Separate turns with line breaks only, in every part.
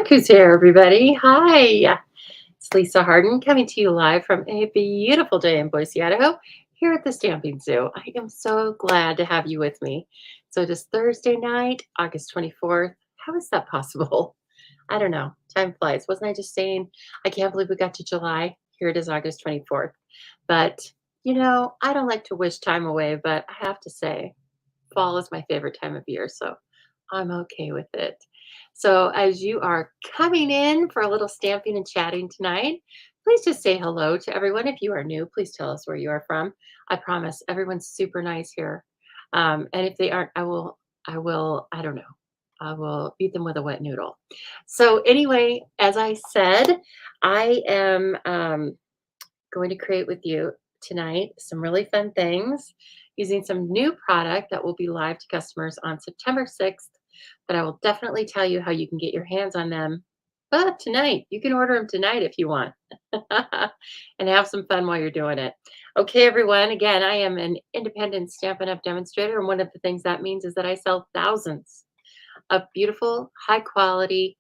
Look who's here, everybody. Hi. It's Lisa Harden coming to you live from a beautiful day in Boise, Idaho, here at the Stamping Zoo. I am so glad to have you with me. So it is Thursday night, August 24th. How is that possible? I don't know. Time flies. Wasn't I just saying, I can't believe we got to July? Here it is, August 24th. But, I don't like to wish time away, but I have to say, fall is my favorite time of year. So I'm okay with it. So, as you are coming in for a little stamping and chatting tonight, please just say hello to everyone. If you are new, please tell us where you are from. I promise everyone's super nice here. And if they aren't, I don't know, I will beat them with a wet noodle. So, anyway, as I said, I am going to create with you tonight some really fun things using some new product that will be live to customers on September 6th. But I will definitely tell you how you can get your hands on them. But tonight, you can order them tonight if you want and have some fun while you're doing it. Okay, everyone. Again, I am an independent Stampin' Up! Demonstrator. And one of the things that means is that I sell thousands of beautiful, high quality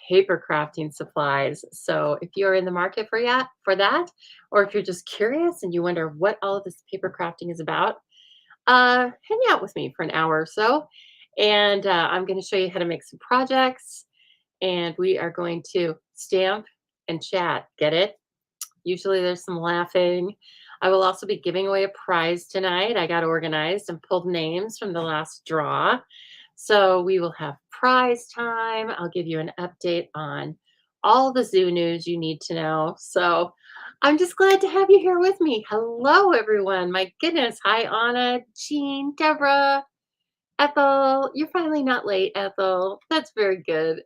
paper crafting supplies. So if you're in the market for that, or if you're just curious and you wonder what all of this paper crafting is about, hang out with me for an hour or so. And I'm going to show you how to make some projects. And we are going to stamp and chat. Get it? Usually there's some laughing. I will also be giving away a prize tonight. I got organized and pulled names from the last draw. So we will have prize time. I'll give you an update on all the zoo news you need to know. So I'm just glad to have you here with me. Hello, everyone. My goodness. Hi, Anna, Jean, Deborah, Ethel. You're finally not late, Ethel. That's very good.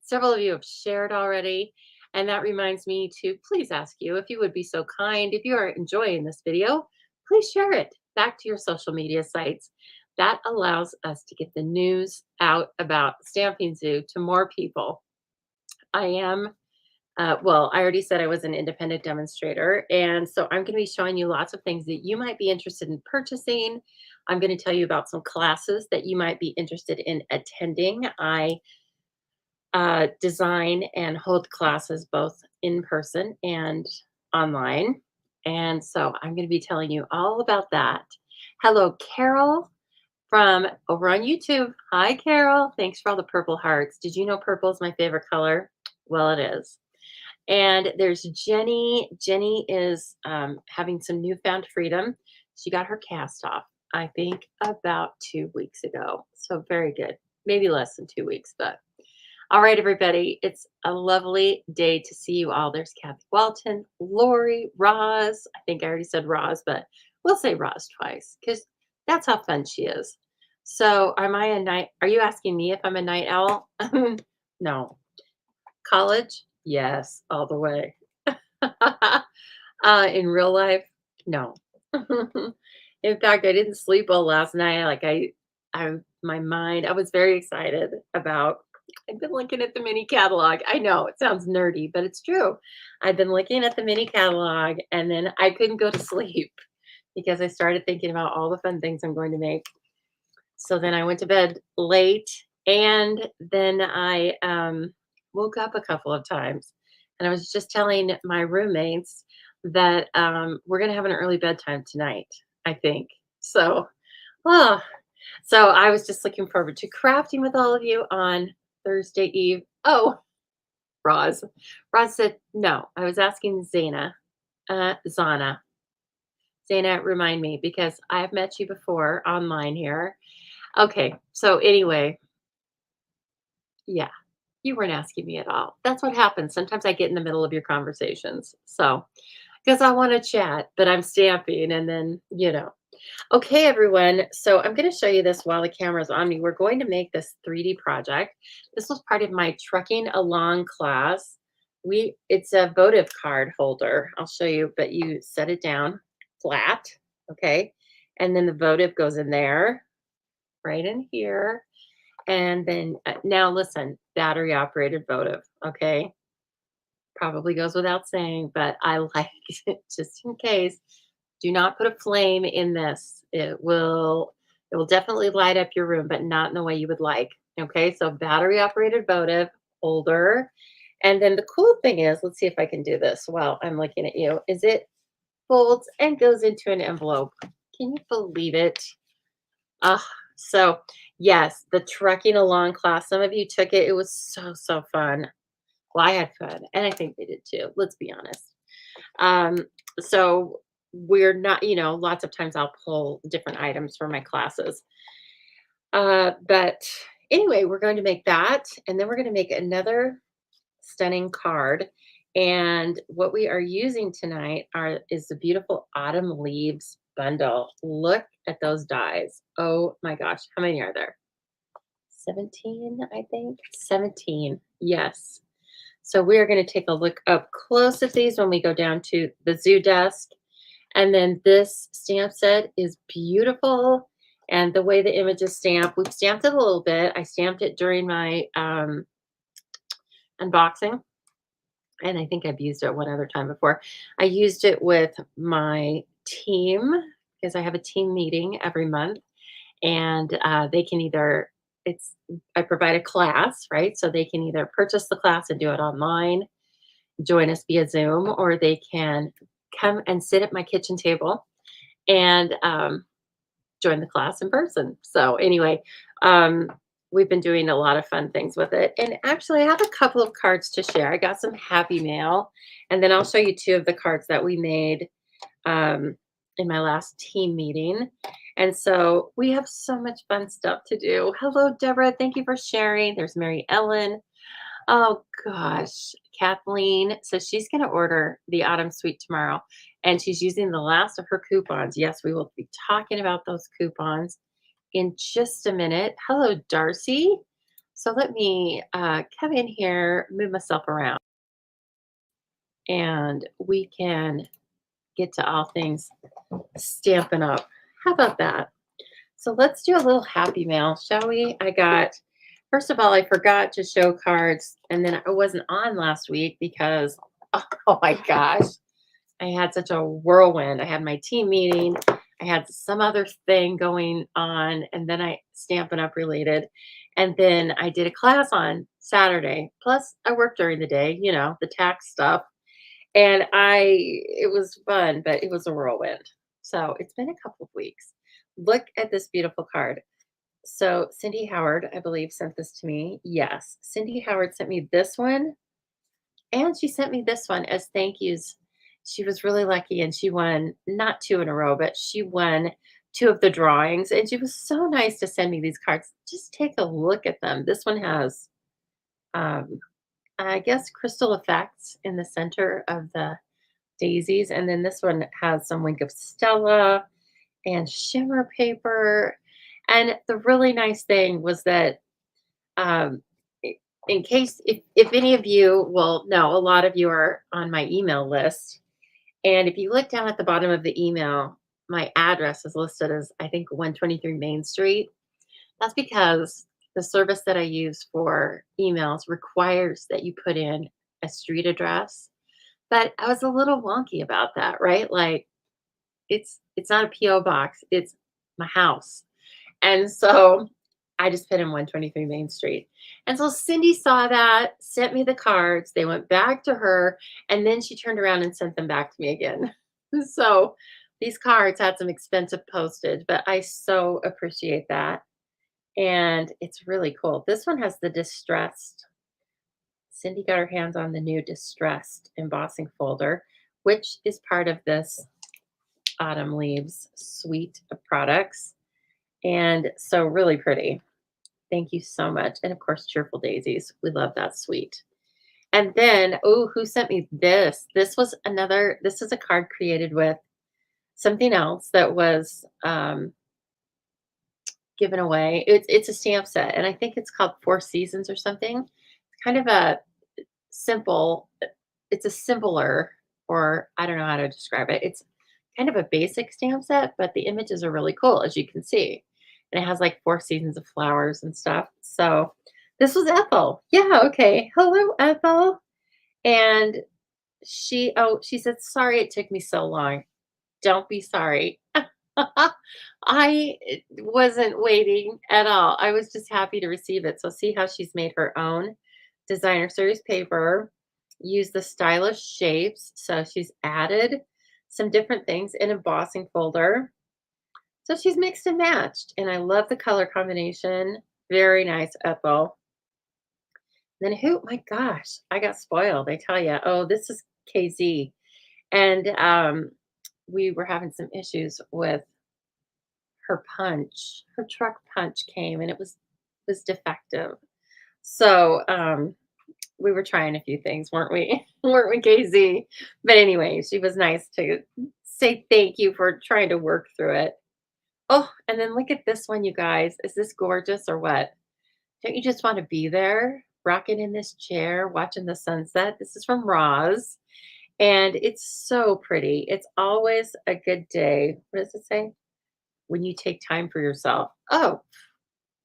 Several of you have shared already. And that reminds me to please ask you if you would be so kind, if you are enjoying this video, please share it back to your social media sites. That allows us to get the news out about Stamping Zoo to more people. I am, I already said I was an independent demonstrator. And so I'm going to be showing you lots of things that you might be interested in purchasing. I'm going to tell you about some classes that you might be interested in attending. I design and hold classes both in person and online. And so I'm going to be telling you all about that. Hello, Carol from over on YouTube. Hi, Carol. Thanks for all the purple hearts. Did you know purple is my favorite color? Well, it is. And there's Jenny. Jenny is having some newfound freedom. She got her cast off, I think, about 2 weeks ago. So very good. Maybe less than 2 weeks, but all right, everybody. It's a lovely day to see you all. There's Kathy Walton, Lori, Roz. I think I already said Roz, but we'll say Roz twice because that's how fun she is. So, are you asking me if I'm a night owl? No. College? Yes, all the way. In real life? No. In fact, I didn't sleep well last night. I was very excited about I've been looking at the mini catalog. I know it sounds nerdy, but it's true. I've been looking at the mini catalog and then I couldn't go to sleep because I started thinking about all the fun things I'm going to make. So then I went to bed late and then I woke up a couple of times. And I was just telling my roommates that we're going to have an early bedtime tonight, I think. So, oh, so I was just looking forward to crafting with all of you on Thursday Eve. Oh, Roz. Roz said, no, I was asking Zana. Zana, remind me because I have met you before online here. Okay. So anyway, yeah, you weren't asking me at all. That's what happens. Sometimes I get in the middle of your conversations. So, because I want to chat, but I'm stamping and then. Okay, everyone. So I'm going to show you this while the camera's on me. We're going to make this 3D project. This was part of my trucking along class. It's a votive card holder. I'll show you, but you set it down flat, okay? And then the votive goes in there, right in here. And then now listen, battery operated votive, okay? Probably goes without saying, but I like it just in case. Do not put a flame in this. It will It will definitely light up your room, but not in the way you would like. Okay, so battery operated votive holder. And then the cool thing is, let's see if I can do this while I'm looking at you, is it folds and goes into an envelope. Can you believe it? Ah, so yes, the trekking along class, some of you took it. It was so, so fun. Well, I had fun, and I think they did too. Let's be honest. Um, so we're not, lots of times I'll pull different items for my classes. But anyway, we're going to make that, and then we're going to make another stunning card. And what we are using tonight is the beautiful autumn leaves bundle. Look at those dies. Oh my gosh, how many are there? 17, I think. 17. Yes. So we are going to take a look up close at these when we go down to the zoo desk. And then this stamp set is beautiful. And the way the image is stamped, we've stamped it a little bit. I stamped it during my unboxing. And I think I've used it one other time before. I used it with my team because I have a team meeting every month. And they can either, it's, I provide a class, right? So they can either purchase the class and do it online, join us via Zoom, or they can come and sit at my kitchen table and join the class in person. So anyway, um, we've been doing a lot of fun things with it. And actually, I have a couple of cards to share. I got some happy mail, and then I'll show you two of the cards that we made um, in my last team meeting. And so we have so much fun stuff to do. Hello, Deborah. Thank you for sharing. There's Mary Ellen. Oh gosh, Kathleen says she's going to order the autumn suite tomorrow, and she's using the last of her coupons. Yes, we will be talking about those coupons in just a minute. Hello, Darcy. So let me come in here, move myself around, and we can get to all things Stampin' Up. How about that? So let's do a little happy mail, shall we? First of all, I forgot to show cards, and then I wasn't on last week because, oh my gosh, I had such a whirlwind. I had my team meeting, I had some other thing going on, and then I Stampin' Up related. And then I did a class on Saturday. Plus, I worked during the day, the tax stuff. And it was fun, but it was a whirlwind. So it's been a couple of weeks. Look at this beautiful card. So Cindy Howard, I believe, sent this to me. Yes, Cindy Howard sent me this one, and she sent me this one as thank yous. She was really lucky, and she won not two in a row, but she won two of the drawings. And she was so nice to send me these cards. Just take a look at them. This one has, um, I guess, crystal effects in the center of the daisies. And then this one has some Wink of Stella and shimmer paper. And the really nice thing was that, um, in case, if any of you will know, a lot of you are on my email list. And if you look down at the bottom of the email, my address is listed as, I think, 123 Main Street. That's because the service that I use for emails requires that you put in a street address. But I was a little wonky about that, right? Like it's not a PO box, it's my house. And so I just put in 123 Main Street. And so Cindy saw that, sent me the cards. They went back to her, and then she turned around and sent them back to me again. So these cards had some expensive postage, but I so appreciate that. And it's really cool. This one has the distressed. Cindy got her hands on the new distressed embossing folder, which is part of this autumn leaves suite of products. And so really pretty. Thank you so much. And of course, Cheerful Daisies. We love that suite. And then, oh, who sent me this? This is a card created with something else that was given away. It's a stamp set, and I think it's called Four Seasons or something. It's kind of a simple, it's a simpler, or I don't know how to describe it. It's kind of a basic stamp set, but the images are really cool, as you can see. And it has like four seasons of flowers and stuff. So this was Ethel. Yeah, okay. Hello, Ethel. And she said, sorry it took me so long. Don't be sorry. I wasn't waiting at all. I was just happy to receive it. So see how she's made her own designer series paper, use the stylish shapes. So she's added some different things in embossing folder. So she's mixed and matched, and I love the color combination. Very nice, Ethel. Then who? My gosh, I got spoiled. I tell you. Oh, this is KZ, and we were having some issues with her punch. Her truck punch came, and it was defective. So we were trying a few things, weren't we? weren't we, KZ? But anyway, she was nice to say thank you for trying to work through it. Oh, and then look at this one, you guys. Is this gorgeous or what? Don't you just want to be there, rocking in this chair, watching the sunset? This is from Roz, and it's so pretty. It's always a good day. What does it say? When you take time for yourself. Oh,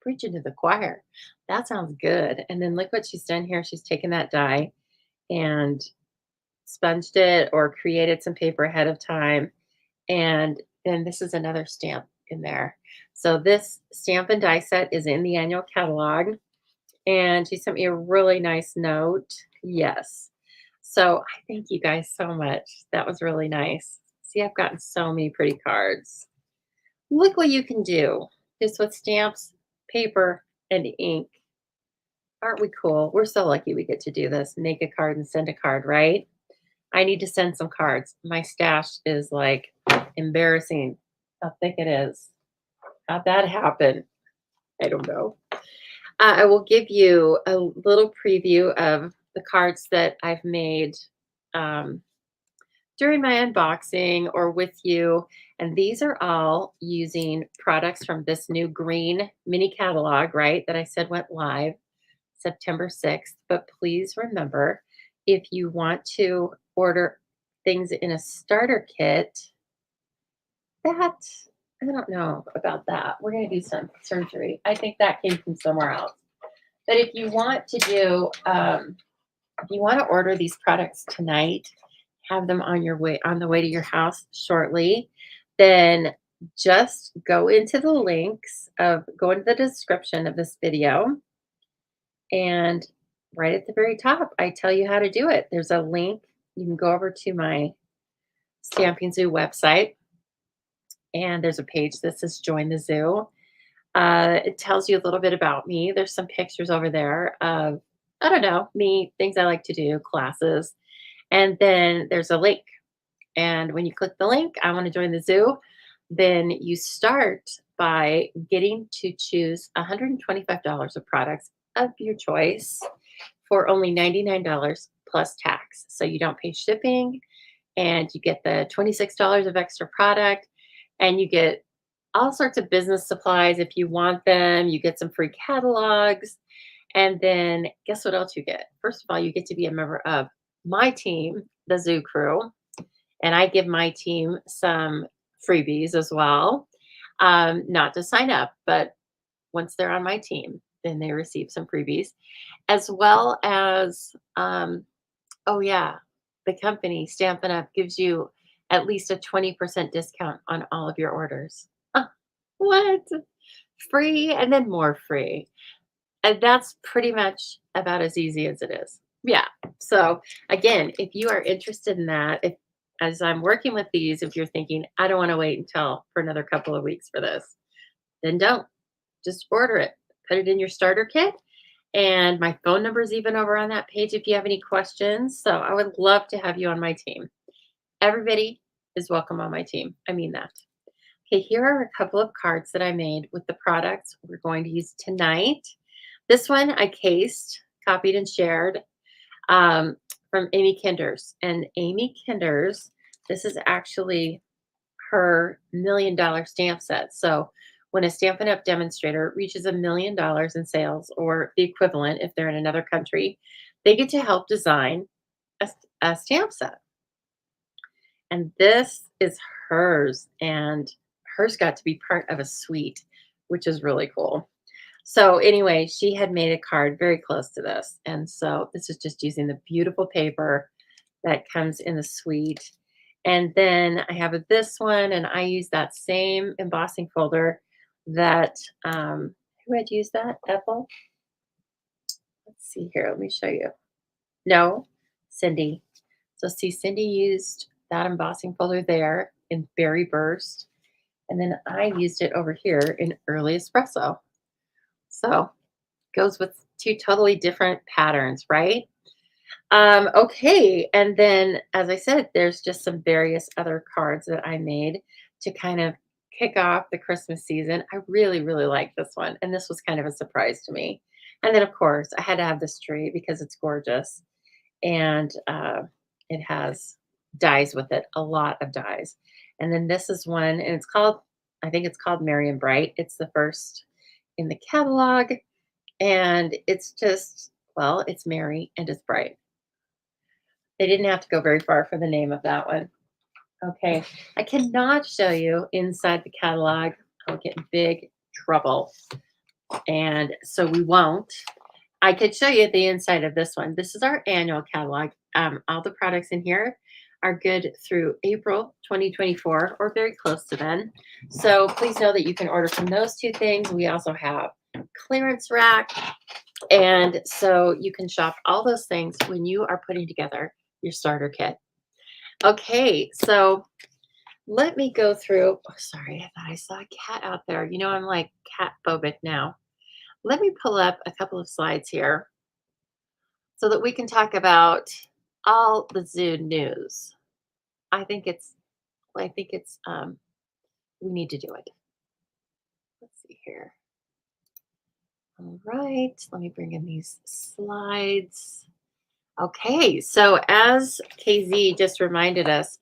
preaching to the choir. That sounds good. And then look what she's done here. She's taken that die and sponged it or created some paper ahead of time. And then this is another stamp in there. So this stamp and die set is in the annual catalog. And she sent me a really nice note. Yes. So I thank you guys so much. That was really nice. See, I've gotten so many pretty cards. Look what you can do just with stamps, paper, and ink. Aren't we cool? We're so lucky we get to do this. Make a card and send a card, right? I need to send some cards. My stash is like embarrassing how thick it is. How'd that happen? I don't know. I will give you a little preview of the cards that I've made um, during my unboxing or with you. And these are all using products from this new green mini catalog, right? That I said went live September 6th. But please remember, if you want to order things in a starter kit, that I don't know about that. We're going to do some surgery. I think that came from somewhere else. But if you want to do, if you want to order these products tonight, have them on the way to your house shortly, then just go into the links go into the description of this video, and right at the very top, I tell you how to do it. There's a link. You can go over to my Stamping Zoo website, and there's a page that says Join the Zoo. It tells you a little bit about me. There's some pictures over there of, I don't know, me, things I like to do, classes. And then there's a link. And when you click the link, I want to join the zoo, then you start by getting to choose $125 of products of your choice for only $99 plus tax. So you don't pay shipping, and you get the $26 of extra product, and you get all sorts of business supplies if you want them. You get some free catalogs. And then guess what else you get? First of all, you get to be a member of my team, the Zoo Crew. And I give my team some freebies as well. Not to sign up, but once they're on my team, then they receive some freebies, as well as, oh yeah, the company Stampin' Up gives you at least a 20% discount on all of your orders. What? Free and then more free. And that's pretty much about as easy as it is. Yeah. So again, if you are interested in that, if as I'm working with these, if you're thinking, I don't want to wait until for another couple of weeks for this, then don't. Just order it. Put it in your starter kit. And my phone number is even over on that page if you have any questions. So I would love to have you on my team. Everybody is welcome on my team. I mean that. Okay, here are a couple of cards that I made with the products we're going to use tonight. This one I cased, copied, and shared um, from Amy Kinders. And Amy Kinders, this is actually her $1 million stamp set. So when a Stampin' Up! Demonstrator reaches $1 million in sales, or the equivalent if they're in another country, they get to help design a stamp set. And this is hers, and hers got to be part of a suite, which is really cool. So anyway, she had made a card very close to this. And so this is just using the beautiful paper that comes in the suite. And then I have this one, and I use that same embossing folder that, who had used that? Ethel? Let's see here. Let me show you. No, Cindy. So see, Cindy used that embossing folder there in Berry Burst. And then I used it over here in Early Espresso. So goes with two totally different patterns, right? Okay. And then, as I said, there's just some various other cards that I made to kind of kick off the Christmas season. I really, really like this one. And this was kind of a surprise to me. And then, of course, I had to have this tree because it's gorgeous. And it has dyes with it, a lot of dyes. And then this is one, and it's called, I think it's called Merry and Bright. It's the first in the catalog. And it's just, well, it's merry and it's bright. They didn't have to go very far for the name of that one. Okay. I cannot show you inside the catalog. I'll get in big trouble. And so we won't. I could show you the inside of this one. This is our annual catalog. All the products in here are good through April 2024 or very close to then. So please know that you can order from those two things. We also have clearance rack. And so you can shop all those things when you are putting together your starter kit. Okay, so let me go through. Oh, sorry, I thought I saw a cat out there. You know, I'm like cat phobic now. Let me pull up a couple of slides here so that we can talk about all the zoo news. I think it's, we need to do it. Let's see here. All right, let me bring in these slides. Okay, so as KZ just reminded us,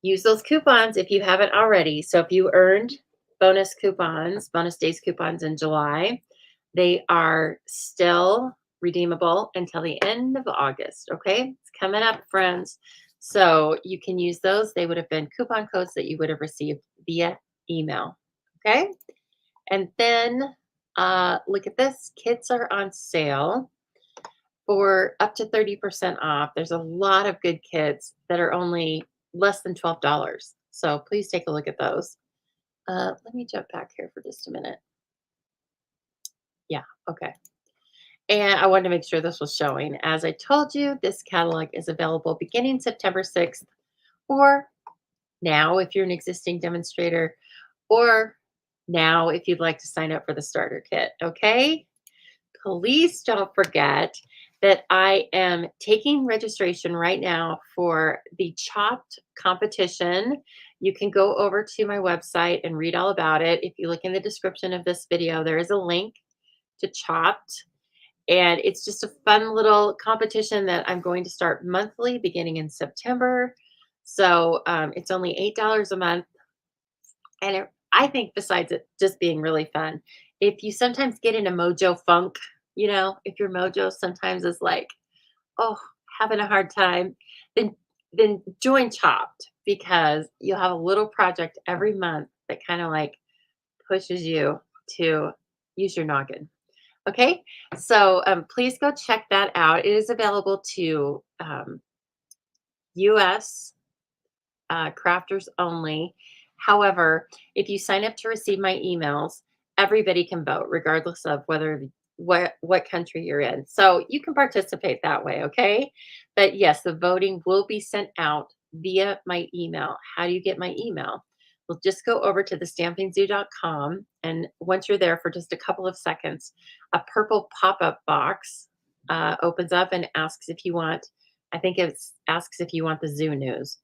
use those coupons if you haven't already. So if you earned bonus coupons, bonus days coupons in July, they are still redeemable until the end of August. Okay, it's coming up, friends. So you can use those. They would have been coupon codes that you would have received via email. Okay, and then look at this. Kits are on sale for up to 30% off. There's a lot of good kits that are only less than $12. So please take a look at those. Let me jump back here for just a minute. Yeah, okay. And I wanted to make sure this was showing. As I told you, this catalog is available beginning September 6th, or now if you're an existing demonstrator, or now if you'd like to sign up for the starter kit. Okay. Please don't forget that I am taking registration right now for the Chopped competition. You can go over to my website and read all about it. If you look in the description of this video, there is a link to Chopped. And it's just a fun little competition that I'm going to start monthly beginning in September. So it's only $8 a month. And I think besides it just being really fun, if you sometimes get in a mojo funk, you know, if your mojo sometimes is like, oh, having a hard time, then join Chopped because you'll have a little project every month that kind of like pushes you to use your noggin. Okay, so please go check that out. It is available to US crafters only. However, if you sign up to receive my emails, everybody can vote, regardless of what country you're in. So you can participate that way, okay? But yes, the voting will be sent out via my email. How do you get my email? Well, just go over to thestampingzoo.com, and once you're there for just a couple of seconds, a purple pop-up box opens up and asks if you want. I think it asks if you want the zoo news.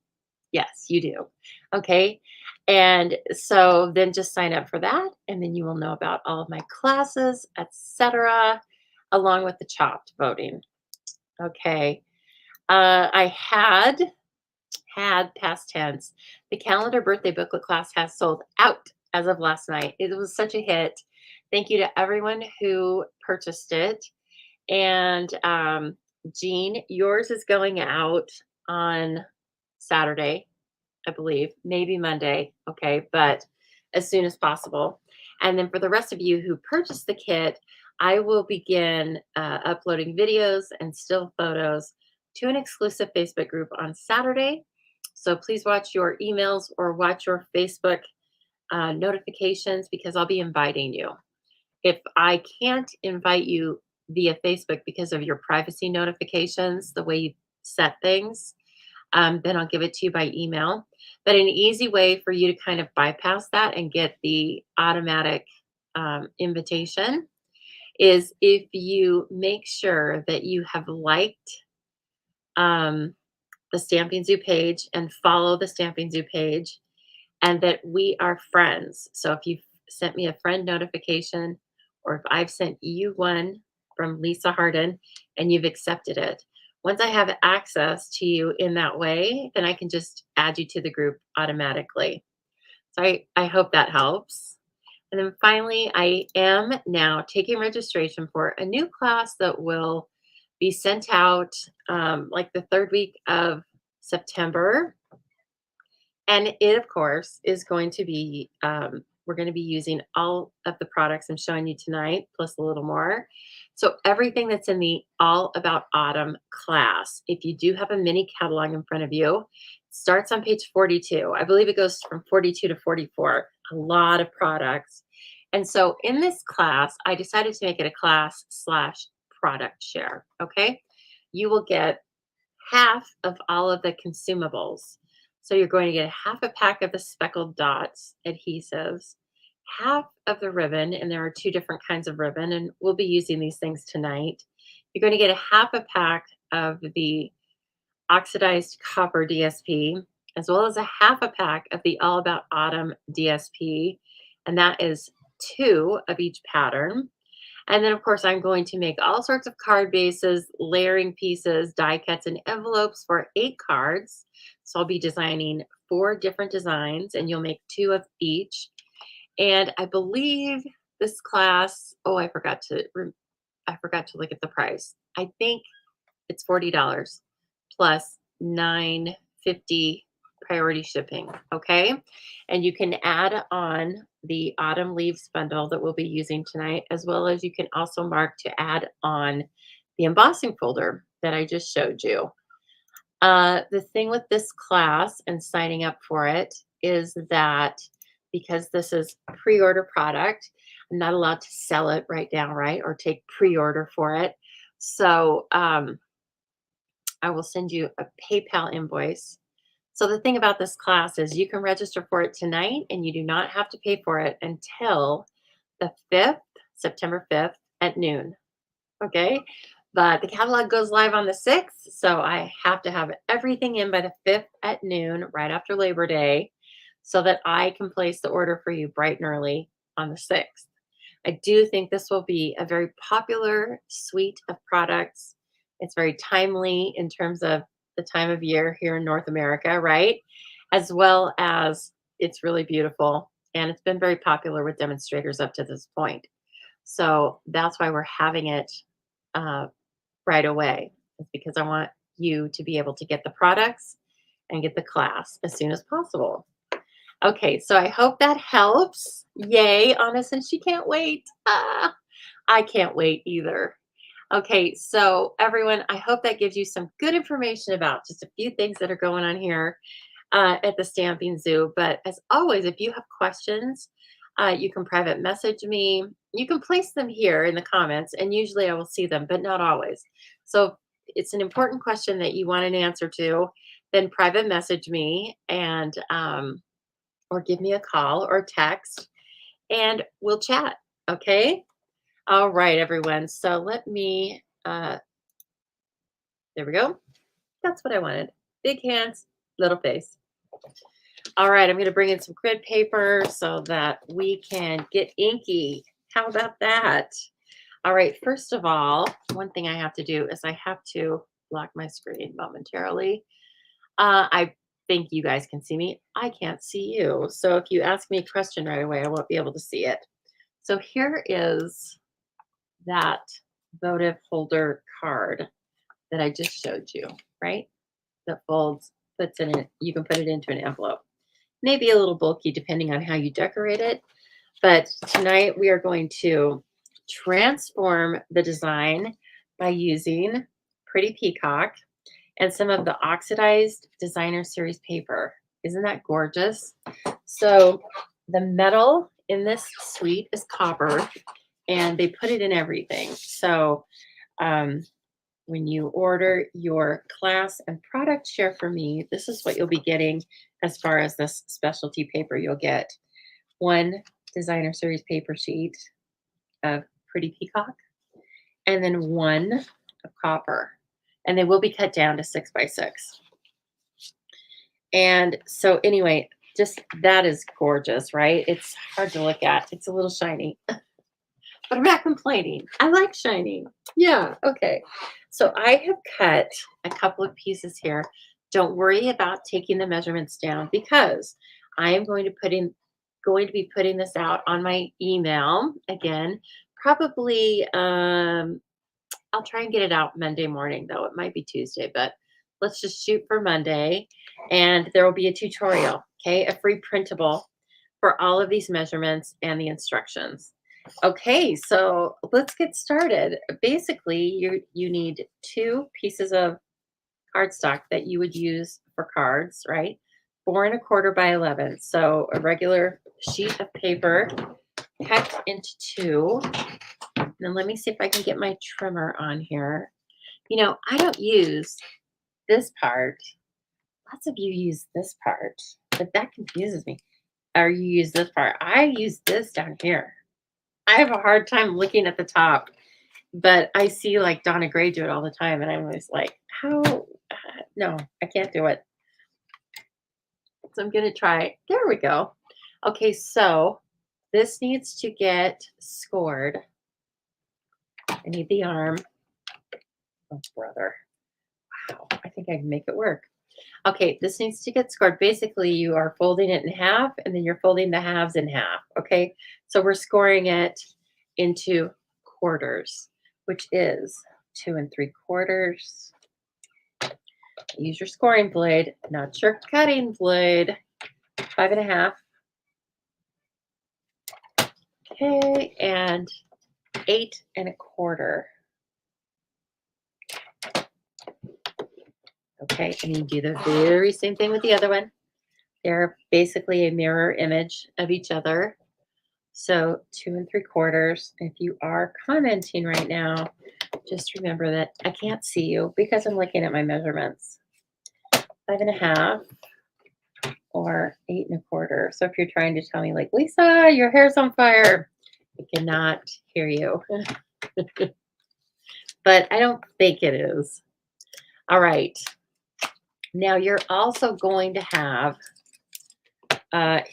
Yes, you do. Okay. And so then just sign up for that, and then you will know about all of my classes, etc., along with the Chopped voting. Okay. I had past tense. The calendar birthday booklet class has sold out as of last night. It was such a hit. Thank you to everyone who purchased it. And Jean, yours is going out on Saturday, I believe, maybe Monday. Okay, but as soon as possible. And then for the rest of you who purchased the kit, I will begin uploading videos and still photos to an exclusive Facebook group on Saturday. So please watch your emails or watch your Facebook notifications because I'll be inviting you. If I can't invite you via Facebook because of your privacy notifications, the way you set things, then I'll give it to you by email. But an easy way for you to kind of bypass that and get the automatic invitation is if you make sure that you have liked um, the Stamping Zoo page and follow the Stamping Zoo page and that we are friends. So if you've sent me a friend notification or if I've sent you one from Lisa Harden and you've accepted it, once I have access to you in that way, then I can just add you to the group automatically. So I hope that helps. And then finally, I am now taking registration for a new class that will be sent out like the third week of September. And it, of course, is going to be, we're going to be using all of the products I'm showing you tonight, plus a little more. So everything that's in the All About Autumn class, if you do have a mini catalog in front of you, starts on page 42. I believe it goes from 42 to 44, a lot of products. And so in this class, I decided to make it a class slash product share, okay? You will get half of all of the consumables. So you're going to get half a pack of the speckled dots adhesives, half of the ribbon, and there are two different kinds of ribbon, and we'll be using these things tonight. You're going to get a half a pack of the oxidized copper DSP, as well as a half a pack of the All About Autumn DSP, and that is two of each pattern. And then, of course, I'm going to make all sorts of card bases, layering pieces, die cuts, and envelopes for 8 cards. So I'll be designing 4 different designs, and you'll make 2 of each. And I believe this class, oh, I forgot to look at the price. I think it's $40 plus $9.50 priority shipping. Okay. And you can add on the autumn leaves bundle that we'll be using tonight, as well as you can also mark to add on the embossing folder that I just showed you. The thing with this class and signing up for it is that because this is pre-order product, I'm not allowed to sell it right now, right? Or take pre-order for it. So I will send you a PayPal invoice. So the thing about this class is you can register for it tonight and you do not have to pay for it until the 5th, September 5th at noon. Okay. But the catalog goes live on the 6th. So I have to have everything in by the 5th at noon, right after Labor Day, so that I can place the order for you bright and early on the 6th. I do think this will be a very popular suite of products. It's very timely in terms of the time of year here in North America, right? As well as it's really beautiful and it's been very popular with demonstrators up to this point. So that's why we're having it uh, right away. It's because I want you to be able to get the products and get the class as soon as possible. Okay, so I hope that helps. Yay, Anna says she can't wait. I can't wait either. Okay, so everyone, I hope that gives you some good information about just a few things that are going on here at the Stamping Zoo. But as always, if you have questions, you can private message me. You can place them here in the comments, and usually I will see them, but not always. So if it's an important question that you want an answer to, then private message me and or give me a call or text, and we'll chat. Okay. All right, everyone. So let me, there we go. That's what I wanted. Big hands, little face. All right, I'm going to bring in some grid paper so that we can get inky. How about that? All right, first of all, one thing I have to do is I have to lock my screen momentarily. I think you guys can see me. I can't see you. So if you ask me a question right away, I won't be able to see it. So here is that votive holder card that I just showed you, right? That folds, puts in it, you can put it into an envelope. Maybe a little bulky depending on how you decorate it. But tonight we are going to transform the design by using Pretty Peacock. and some of the oxidized designer series paper. Isn't that gorgeous? So the metal in this suite is copper, and they put it in everything. So um, when you order your class and product share for me, this is what you'll be getting as far as this specialty paper. You'll get one designer series paper sheet of Pretty Peacock, and then one of copper. And they will be cut down to 6 by 6. And so, anyway, just that is gorgeous, right? It's hard to look at. It's a little shiny, but I'm not complaining. I like shiny. Yeah, okay. So I have cut a couple of pieces here. Don't worry about taking the measurements down because I am going to be putting this out on my email again. Probably I'll try and get it out Monday morning though. It might be Tuesday, but let's just shoot for Monday and there will be a tutorial, okay? A free printable for all of these measurements and the instructions. Okay, so let's get started. Basically, you need 2 pieces of cardstock that you would use for cards, right? 4 1/4 by 11. So a regular sheet of paper cut into 2. And then let me see if I can get my trimmer on here. I don't use this part. Lots of you use this part, but that confuses me. Or you use this part. I use this down here. I have a hard time looking at the top, but I see like Donna Gray do it all the time, and I'm always like, how? No, I can't do it. So I'm going to try. There we go. Okay, so this needs to get scored. I need the arm. Oh, brother. Wow, I think I can make it work. Okay, this needs to get scored. Basically, you are folding it in half, and then you're folding the halves in half, okay? So we're scoring it into quarters, which is 2 3/4. Use your scoring blade, not your cutting blade. 5 1/2. Okay, and 8 1/4. Okay, and you do the very same thing with the other one. They're basically a mirror image of each other. So 2 3/4. If you are commenting right now, just remember that I can't see you because I'm looking at my measurements. 5 1/2 or 8 1/4. So if you're trying to tell me like, Lisa, your hair's on fire, I cannot hear you. But I don't think it is. All right. Now you're also going to have,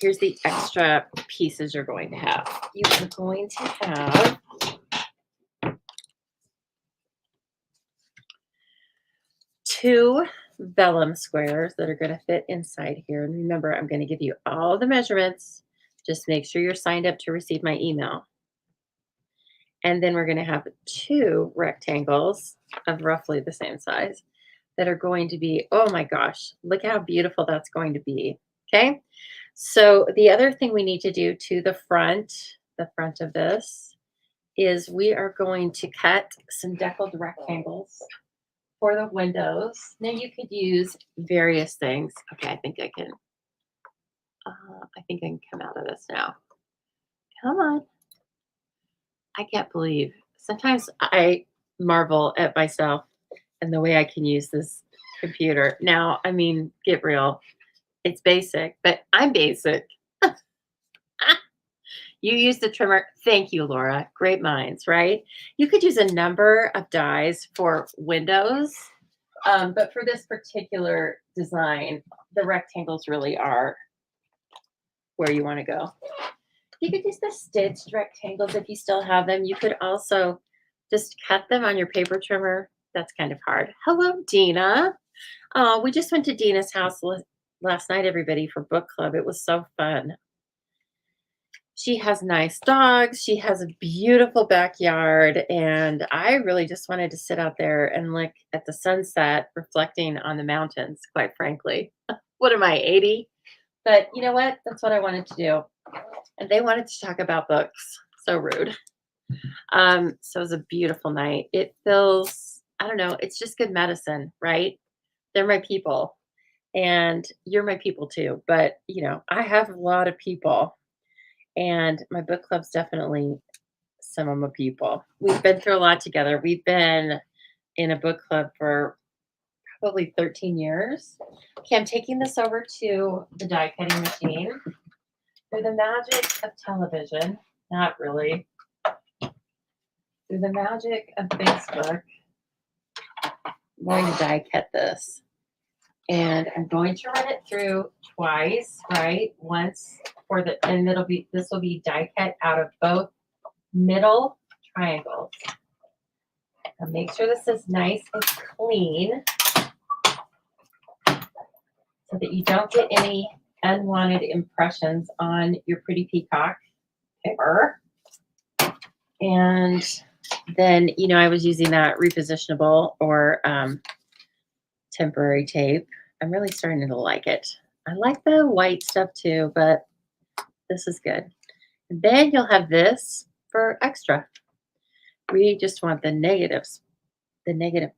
here's the extra pieces you're going to have. You are going to have 2 vellum squares that are going to fit inside here. And remember, I'm going to give you all the measurements. Just make sure you're signed up to receive my email. And then we're going to have 2 rectangles of roughly the same size that are going to be, oh my gosh, look how beautiful that's going to be. Okay. So the other thing we need to do to the front of this is we are going to cut some deckled rectangles for the windows. Now you could use various things. Okay, I think I can come out of this now. Come on. I can't believe. Sometimes I marvel at myself and the way I can use this computer. Now, I mean, get real. It's basic, but I'm basic. You use the trimmer. Thank you, Laura. Great minds, right? You could use a number of dies for windows, but for this particular design, the rectangles really are where you want to go. You could use the stitched rectangles if you still have them. You could also just cut them on your paper trimmer. That's kind of hard. Hello, Dina. Oh, we just went to Dina's house last night, everybody, for book club. It was so fun. She has nice dogs. She has a beautiful backyard. And I really just wanted to sit out there and look at the sunset reflecting on the mountains, quite frankly. What am I, 80? But you know what? That's what I wanted to do. And they wanted to talk about books. So rude. So it was a beautiful night. It feels, I don't know, it's just good medicine, right? They're my people, and you're my people too. But, I have a lot of people, and my book club's definitely some of my people. We've been through a lot together. We've been in a book club for probably 13 years. Okay, I'm taking this over to the die cutting machine. Through the magic of television, not really, through the magic of Facebook, I'm going to die cut this. And I'm going to run it through twice, right? Once and this will be die cut out of both middle triangles. Now make sure this is nice and clean so that you don't get any unwanted impressions on your pretty peacock paper. And then, I was using that repositionable or temporary tape. I'm really starting to like it. I like the white stuff too, but this is good. And then you'll have this for extra. We just want the negative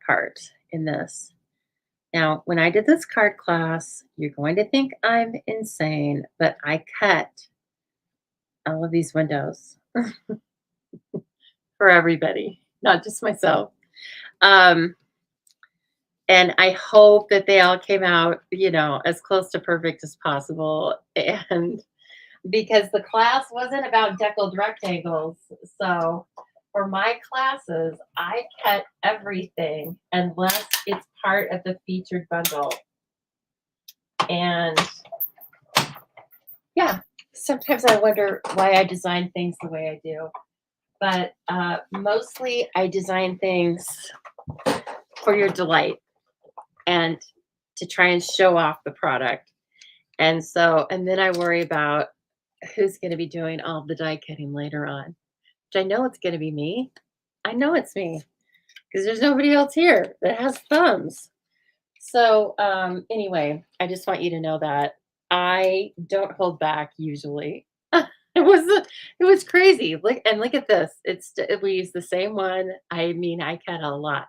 part in this. Now, when I did this card class, you're going to think I'm insane, but I cut all of these windows for everybody, not just myself. And I hope that they all came out, as close to perfect as possible. And because the class wasn't about deckled rectangles. So for my classes, I cut everything unless it's part of the featured bundle. And yeah, sometimes I wonder why I design things the way I do. But mostly I design things for your delight and to try and show off the product. And then I worry about who's going to be doing all the die cutting later on, which I know it's going to be me. I know it's me because there's nobody else here that has thumbs. So anyway, I just want you to know that I don't hold back usually. It was crazy. Look at this. We use the same one. I mean, I cut a lot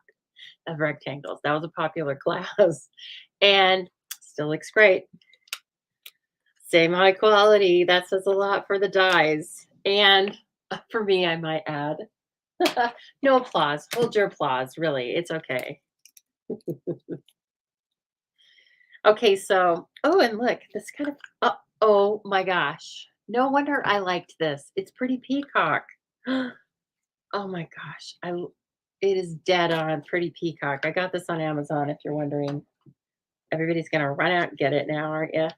of rectangles. That was a popular class, and still looks great. Same high quality. That says a lot for the dies, and for me, I might add. No applause. Hold your applause. Really, it's okay. Okay, so and look, this kind of. Oh my gosh! No wonder I liked this. It's pretty peacock. Oh my gosh, it is dead on pretty peacock. I got this on Amazon. If you're wondering, everybody's gonna run out and get it now, aren't you?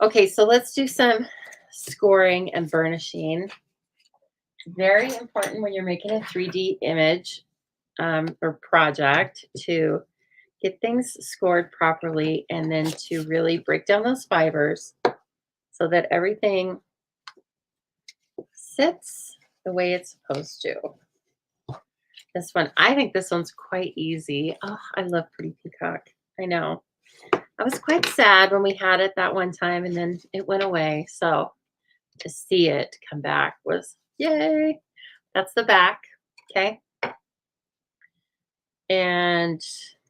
Okay, so let's do some scoring and burnishing. Very important when you're making a 3D image or project to get things scored properly and then to really break down those fibers so that everything sits the way it's supposed to. I think this one's quite easy. Oh, I love Pretty Peacock. I know. I was quite sad when we had it that one time and then it went away. So to see it come back was yay. That's the back. Okay. And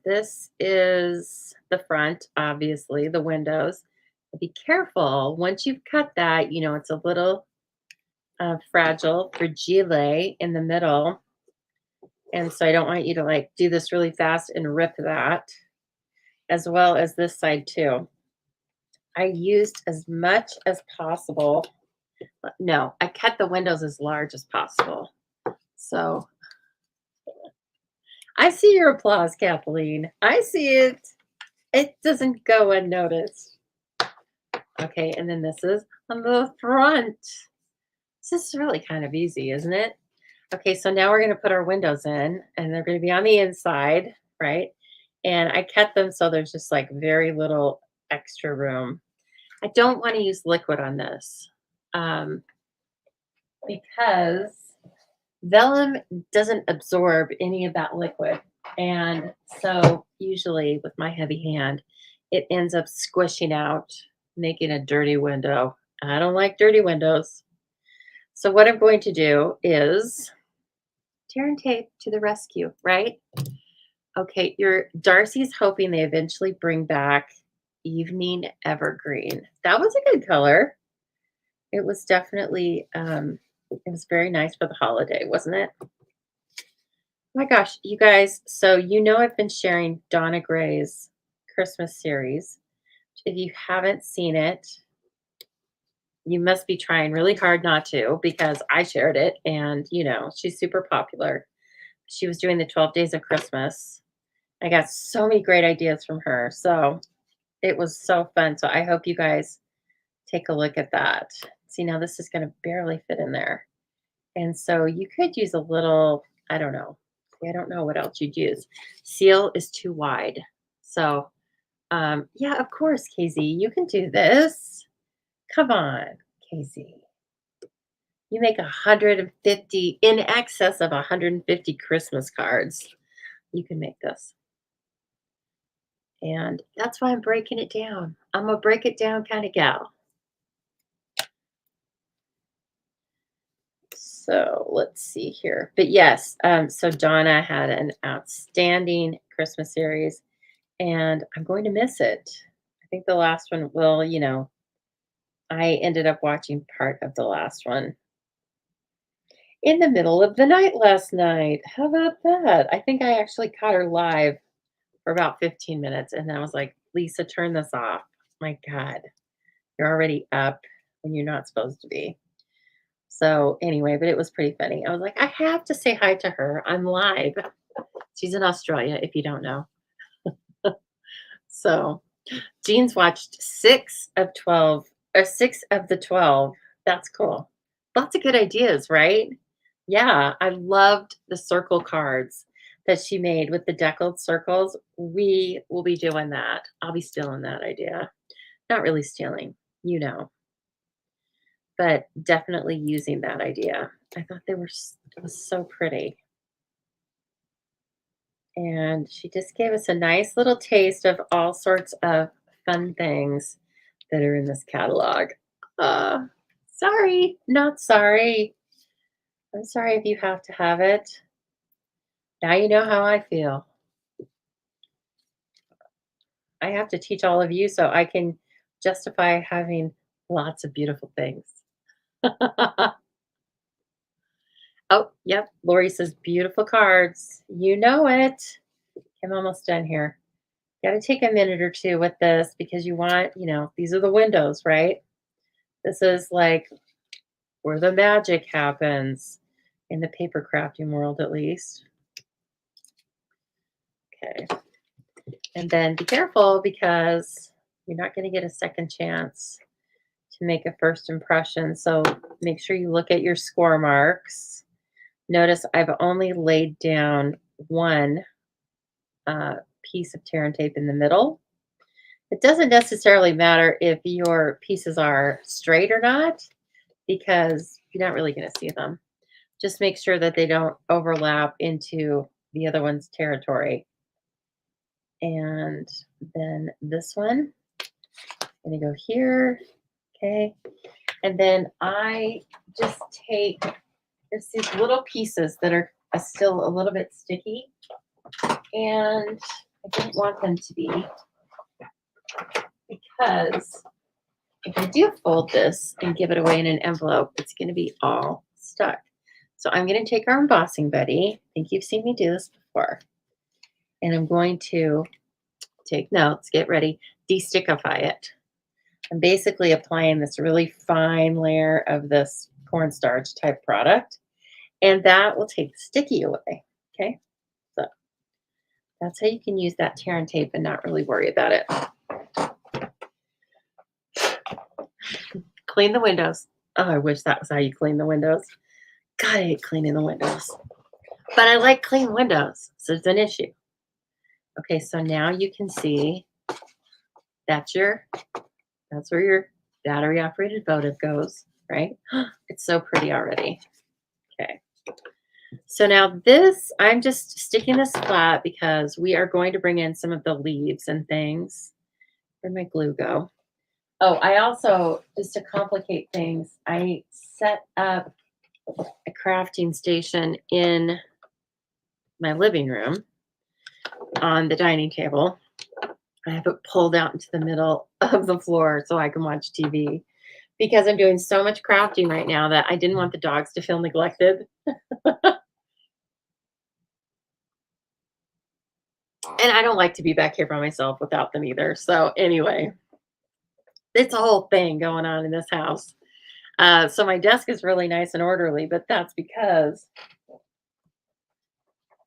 this is the front, obviously, the windows. Be careful. Once you've cut that, it's a little fragile for gilet in the middle. And so I don't want you to do this really fast and rip that, as well as this side too. I used as much as possible. No, I cut the windows as large as possible. So I see your applause, Kathleen. I see it. It doesn't go unnoticed. Okay, and then this is on the front. This is really kind of easy, isn't it? Okay, so now we're going to put our windows in, and they're going to be on the inside, right? And I cut them so there's just very little extra room. I don't want to use liquid on this because vellum doesn't absorb any of that liquid. And so usually with my heavy hand, it ends up squishing out, making a dirty window. I don't like dirty windows. So what I'm going to do is tear and tape to the rescue, right? Okay, your Darcy's hoping they eventually bring back Evening Evergreen. That was a good color. It was definitely, it was very nice for the holiday, wasn't it? Oh my gosh, you guys, so I've been sharing Donna Gray's Christmas series. If you haven't seen it, you must be trying really hard not to because I shared it and, she's super popular. She was doing the 12 Days of Christmas. I got so many great ideas from her. So it was so fun. So I hope you guys take a look at that. See, now this is going to barely fit in there. And so you could use a little, I don't know. See, I don't know what else you'd use. Seal is too wide. So, yeah, of course, KZ, you can do this. Come on, KZ. You make 150, in excess of 150 Christmas cards. You can make this. And that's why I'm breaking it down. I'm a break it down kind of gal. So let's see here. But yes, so Donna had an outstanding Christmas series, and I'm going to miss it. I think the last one will, I ended up watching part of the last one in the middle of the night last night. How about that? I think I actually caught her live for about 15 minutes, and then I was like, Lisa, turn this off. My God, you're already up when you're not supposed to be. So anyway, but it was pretty funny. I was like, I have to say hi to her. I'm live. She's in Australia, if you don't know. So Jean's watched 6 of 12 or 6 of the 12. That's cool. Lots of good ideas, right? Yeah, I loved the circle cards that she made with the deckled circles. We will be doing that. I'll be stealing that idea. Not really stealing, but definitely using that idea. I thought it was so pretty. And she just gave us a nice little taste of all sorts of fun things that are in this catalog. Uh, Sorry, not sorry. I'm sorry if you have to have it. Now you know how I feel. I have to teach all of you so I can justify having lots of beautiful things. Oh, yep. Lori says beautiful cards. You know it. I'm almost done here. Got to take a minute or two with this because you want, these are the windows, right? This is like where the magic happens in the paper crafting world, at least. Okay. And then be careful because you're not going to get a second chance to make a first impression. So make sure you look at your score marks. Notice I've only laid down one piece of tear and tape in the middle. It doesn't necessarily matter if your pieces are straight or not, because you're not really going to see them. Just make sure that they don't overlap into the other one's territory. And then this one, I'm going to go here. Okay. And then I just take, there's these little pieces that are still a little bit sticky. And I don't want them to be, because if I do fold this and give it away in an envelope, it's going to be all stuck. So I'm going to take our embossing buddy. I think you've seen me do this before. And I'm going to take notes, get ready, de-stickify it. I'm basically applying this really fine layer of this cornstarch type product, and that will take the sticky away. Okay, so that's how you can use that tear and tape and not really worry about it. Clean the windows. Oh, I wish that was how you clean the windows. God, I hate cleaning the windows. But I like clean windows, so it's an issue. Okay, so now you can see that's where your battery operated votive goes, right? It's so pretty already. Okay. So now this, I'm just sticking this flat because we are going to bring in some of the leaves and things. Where'd my glue go? Oh, I also, just to complicate things, I set up a crafting station in my living room. on the dining table. I have it pulled out into the middle of the floor so I can watch TV because I'm doing so much crafting right now that I didn't want the dogs to feel neglected. And I don't like to be back here by myself without them either. So, anyway, it's a whole thing going on in this house. So, my desk is really nice and orderly, but that's because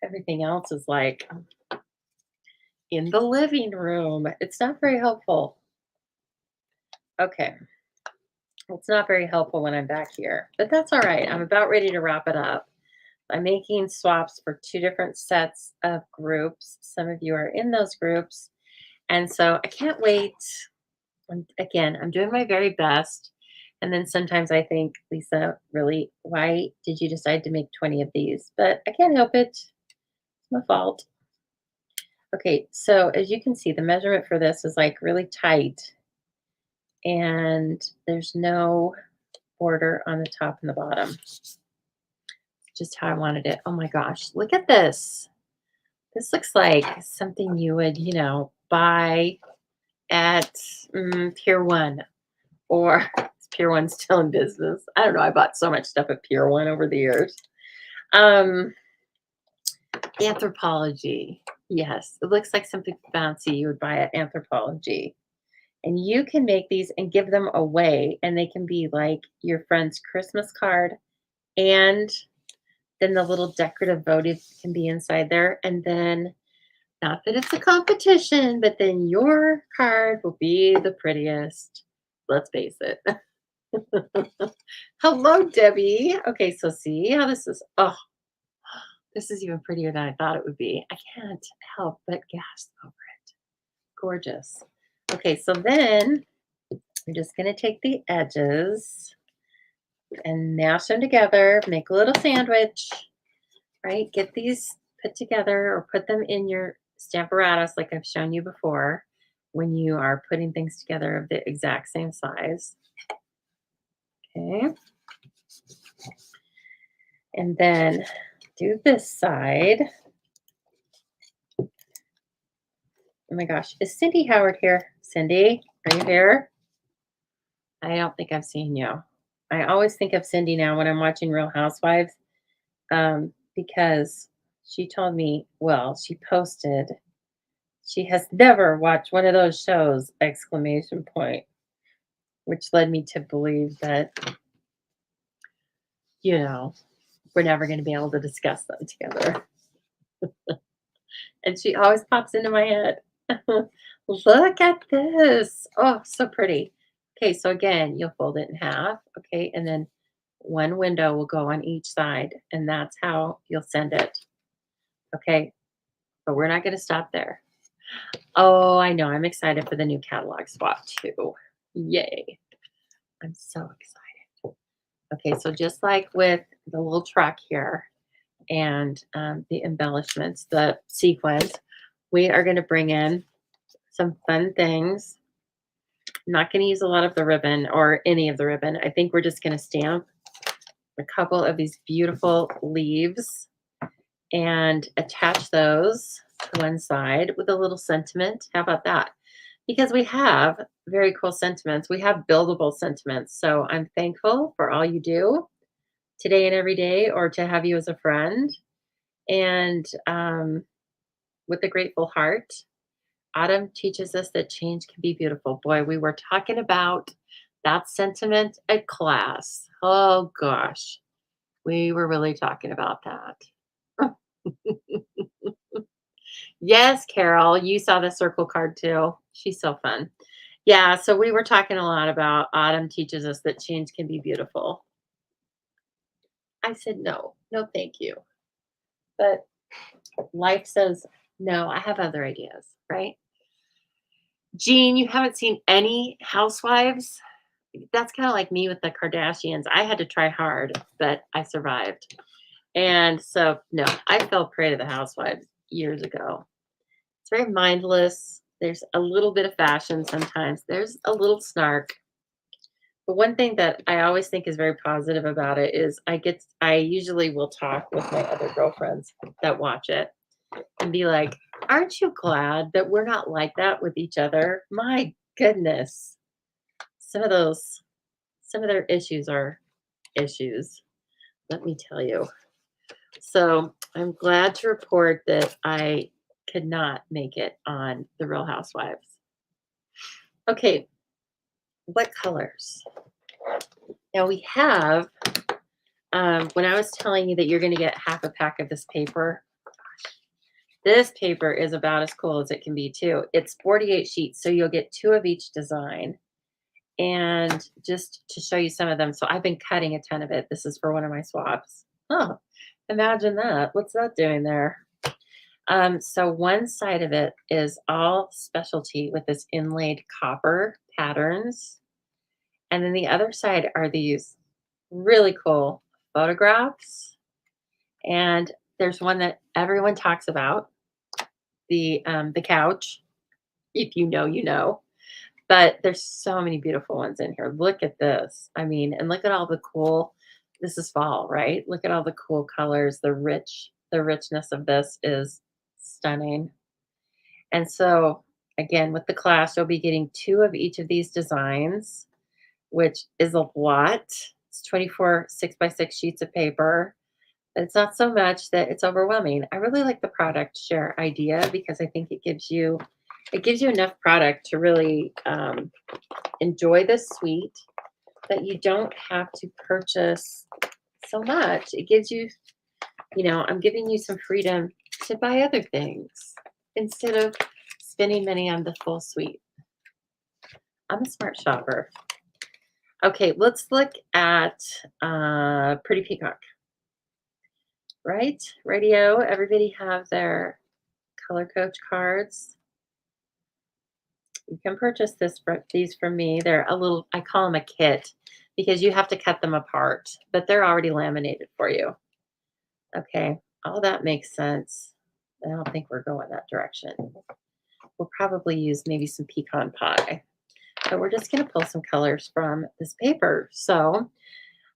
everything else is like in the living room. It's not very helpful. Okay. It's not very helpful when I'm back here, but that's all right. I'm about ready to wrap it up. I'm making swaps for two different sets of groups. Some of you are in those groups. And so I can't wait. Again, I'm doing my very best. And then sometimes I think, Lisa, really, why did you decide to make 20 of these? But I can't help it. It's my fault. Okay, so as you can see, the measurement for this is like really tight. And there's no border on the top and the bottom. Just how I wanted it. Oh my gosh, look at this. This looks like something you would, buy at Pier 1, or is Pier 1 still in business? I don't know. I bought so much stuff at Pier 1 over the years. Um, Anthropology. Yes, it looks like something fancy you would buy at Anthropology. And you can make these and give them away, and they can be like your friend's Christmas card, and then the little decorative votive can be inside there. And then, not that it's a competition, but then your card will be the prettiest. Let's face it. Hello, Debbie. Okay, so see how this is. Oh, this is even prettier than I thought it would be. I can't help but gasp over it. Gorgeous. Okay, so then I'm just going to take the edges and mash them together, make a little sandwich, right? Get these put together or put them in your stamparatus like I've shown you before when you are putting things together of the exact same size. Okay. And then do this side. Oh my gosh, is Cindy Howard here? Cindy, are you here? I don't think I've seen you. I always think of Cindy now when I'm watching Real Housewives, because she told me, well, she posted, she has never watched one of those shows, exclamation point, which led me to believe that, we're never going to be able to discuss them together. And she always pops into my head. Look at this. Oh, so pretty. Okay, so again, you'll fold it in half. Okay, and then one window will go on each side, and that's how you'll send it. Okay, but we're not going to stop there. Oh, I know. I'm excited for the new catalog swap too. Yay. I'm so excited. Okay, so just like with the little truck here and the embellishments, the sequins, we are going to bring in some fun things. I'm not going to use a lot of the ribbon or any of the ribbon. I think we're just going to stamp a couple of these beautiful leaves and attach those to one side with a little sentiment. How about that? Because we have very cool sentiments. We have buildable sentiments. So I'm thankful for all you do today and every day, or to have you as a friend. And with a grateful heart, Autumn teaches us that change can be beautiful. Boy, we were talking about that sentiment at class. Oh gosh, we were really talking about that. Yes, Carol, you saw the circle card too. She's so fun. Yeah, so we were talking a lot about Autumn teaches us that change can be beautiful. I said, no, no, thank you. But life says, no, I have other ideas, right? Jean, you haven't seen any housewives? That's kind of like me with the Kardashians. I had to try hard, but I survived. And so, no, I fell prey to the housewives years ago. It's very mindless. There's a little bit of fashion sometimes. There's a little snark. But one thing that I always think is very positive about it is I usually will talk with my other girlfriends that watch it and be like, Aren't you glad that we're not like that with each other? My goodness. Some of those some of their issues are issues, let me tell you. So, I'm glad to report that I could not make it on The Real Housewives. Okay, what colors? Now we have, when I was telling you that you're gonna get half a pack of this paper, this paper is about as cool as it can be too. It's 48 sheets, so you'll get 2 of each design. And just to show you some of them, so I've been cutting a ton of it. This is for one of my swabs. Oh, imagine that. What's that doing there? So one side of it is all specialty with this inlaid copper patterns. And then the other side are these really cool photographs. And there's one that everyone talks about, the couch. If you know, you know. But there's so many beautiful ones in here. Look at this. I mean, and look at all the cool, this is fall, right? Look at all the cool colors. The richness of this is stunning. And so again, with the class, you'll be getting 2 of each of these designs, which is a lot. It's 24 6x6 sheets of paper. But it's not so much that it's overwhelming. I really like the product share idea because I think it gives you enough product to really enjoy this suite, that you don't have to purchase so much. It gives you, I'm giving you some freedom to buy other things instead of spending money on the full suite. I'm a smart shopper. Okay, let's look at Pretty Peacock. Right? Radio, everybody have their color coach cards. You can purchase these from me. They're a little, I call them a kit because you have to cut them apart, but they're already laminated for you. Okay, all that makes sense. I don't think we're going that direction. We'll probably use maybe some pecan pie, but we're just going to pull some colors from this paper. So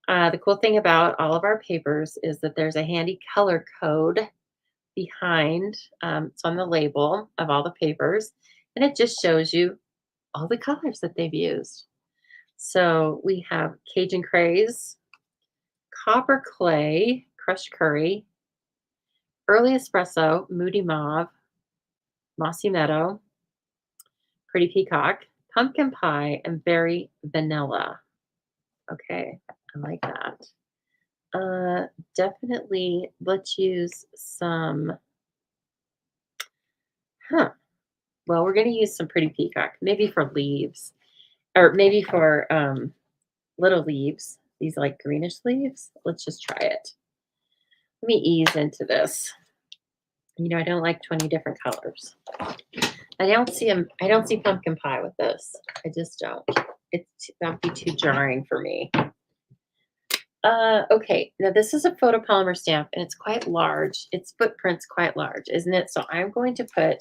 the cool thing about all of our papers is that there's a handy color code behind. It's on the label of all the papers, and it just shows you all the colors that they've used. So we have Cajun Craze, Copper Clay, Crushed Curry, Early Espresso, Moody Mauve, Mossy Meadow, Pretty Peacock, Pumpkin Pie, and Berry Vanilla. Okay, I like that. Definitely let's use some, well, we're going to use some Pretty Peacock, maybe for leaves, or maybe for little leaves, these like greenish leaves. Let's just try it. Let me ease into this. I don't like 20 different colors. I don't see pumpkin pie with this. I just don't. That'd be too jarring for me. Okay, now this is a photopolymer stamp and it's quite large. Its footprint's quite large, isn't it? So I'm going to put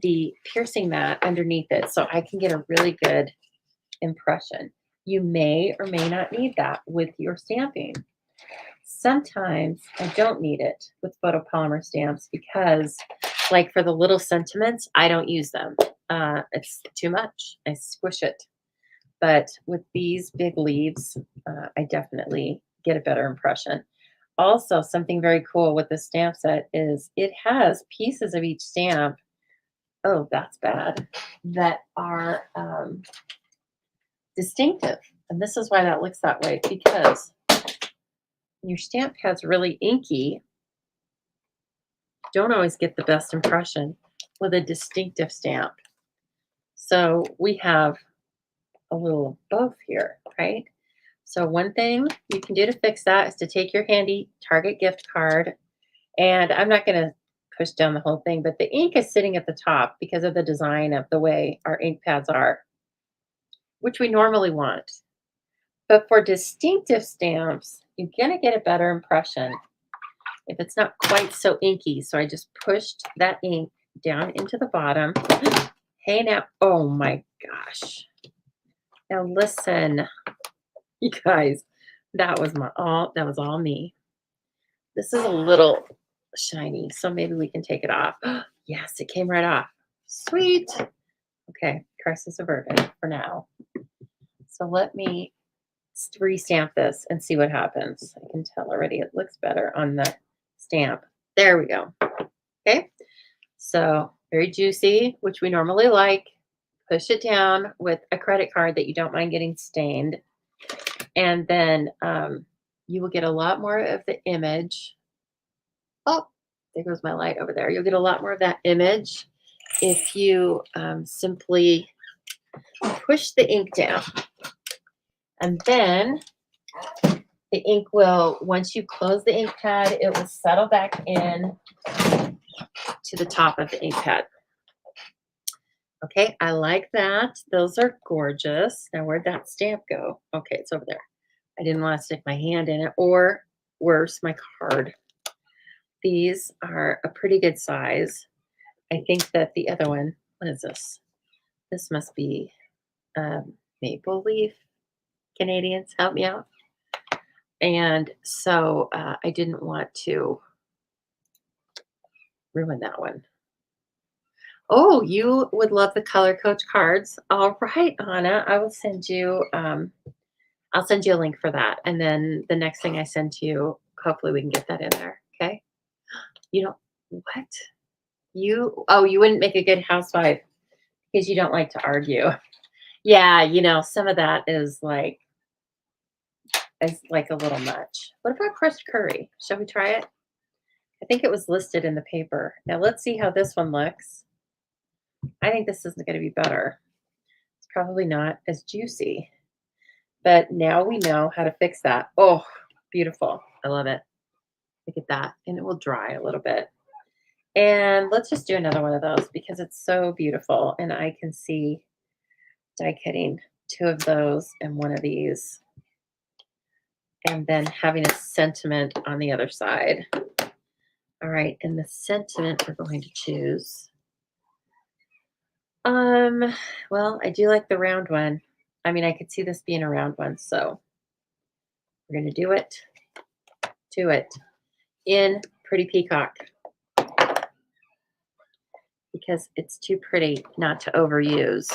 the piercing mat underneath it so I can get a really good impression. You may or may not need that with your stamping. Sometimes I don't need it with photopolymer stamps because, like for the little sentiments, I don't use them. It's too much. I squish it. But with these big leaves, I definitely get a better impression. Also, something very cool with the stamp set is it has pieces of each stamp. Oh, that's bad. That are distinctive. And this is why that looks that way, because your stamp pad's really inky. Don't always get the best impression with a distinctive stamp. So we have a little both here, right? So one thing you can do to fix that is to take your handy Target gift card, and I'm not going to push down the whole thing, but the ink is sitting at the top because of the design of the way our ink pads are, which we normally want. But for distinctive stamps, you're going to get a better impression if it's not quite so inky. So I just pushed that ink down into the bottom. Hey now, oh my gosh. Now listen, you guys, that was all me. This is a little shiny, so maybe we can take it off. Yes, it came right off. Sweet. Okay, crisis averted for now. So let me restamp this and see what happens. I can tell already it looks better on the stamp. There we go. Okay, so very juicy, which we normally like. Push it down with a credit card that you don't mind getting stained. And then you will get a lot more of the image. Oh, there goes my light over there. You'll get a lot more of that image if you simply push the ink down. And then the ink will, once you close the ink pad, it will settle back in to the top of the ink pad. Okay, I like that. Those are gorgeous. Now, where'd that stamp go? Okay, it's over there. I didn't want to stick my hand in it, or worse, my card. These are a pretty good size. I think that the other one, what is this? This must be maple leaf. Canadians, help me out. And so I didn't want to ruin that one. Oh, you would love the Color Coach cards. All right, Anna, I will send you. I'll send you a link for that, and then the next thing I send to you, hopefully we can get that in there. Okay. You don't what? You wouldn't make a good housewife because you don't like to argue. Yeah, some of that is like a little much. What about crushed curry? Shall we try it? I think it was listed in the paper. Now let's see how this one looks. I think this isn't going to be better. It's probably not as juicy, but now we know how to fix that. Oh, beautiful. I love it. Look at that. And it will dry a little bit. And let's just do another one of those because it's so beautiful. And I can see die cutting 2 of those and 1 of these. And then having a sentiment on the other side. All right. And the sentiment we're going to choose. Well, I do like the round one. I mean, I could see this being a round one. So we're going to do it to it in Pretty Peacock. Because it's too pretty not to overuse.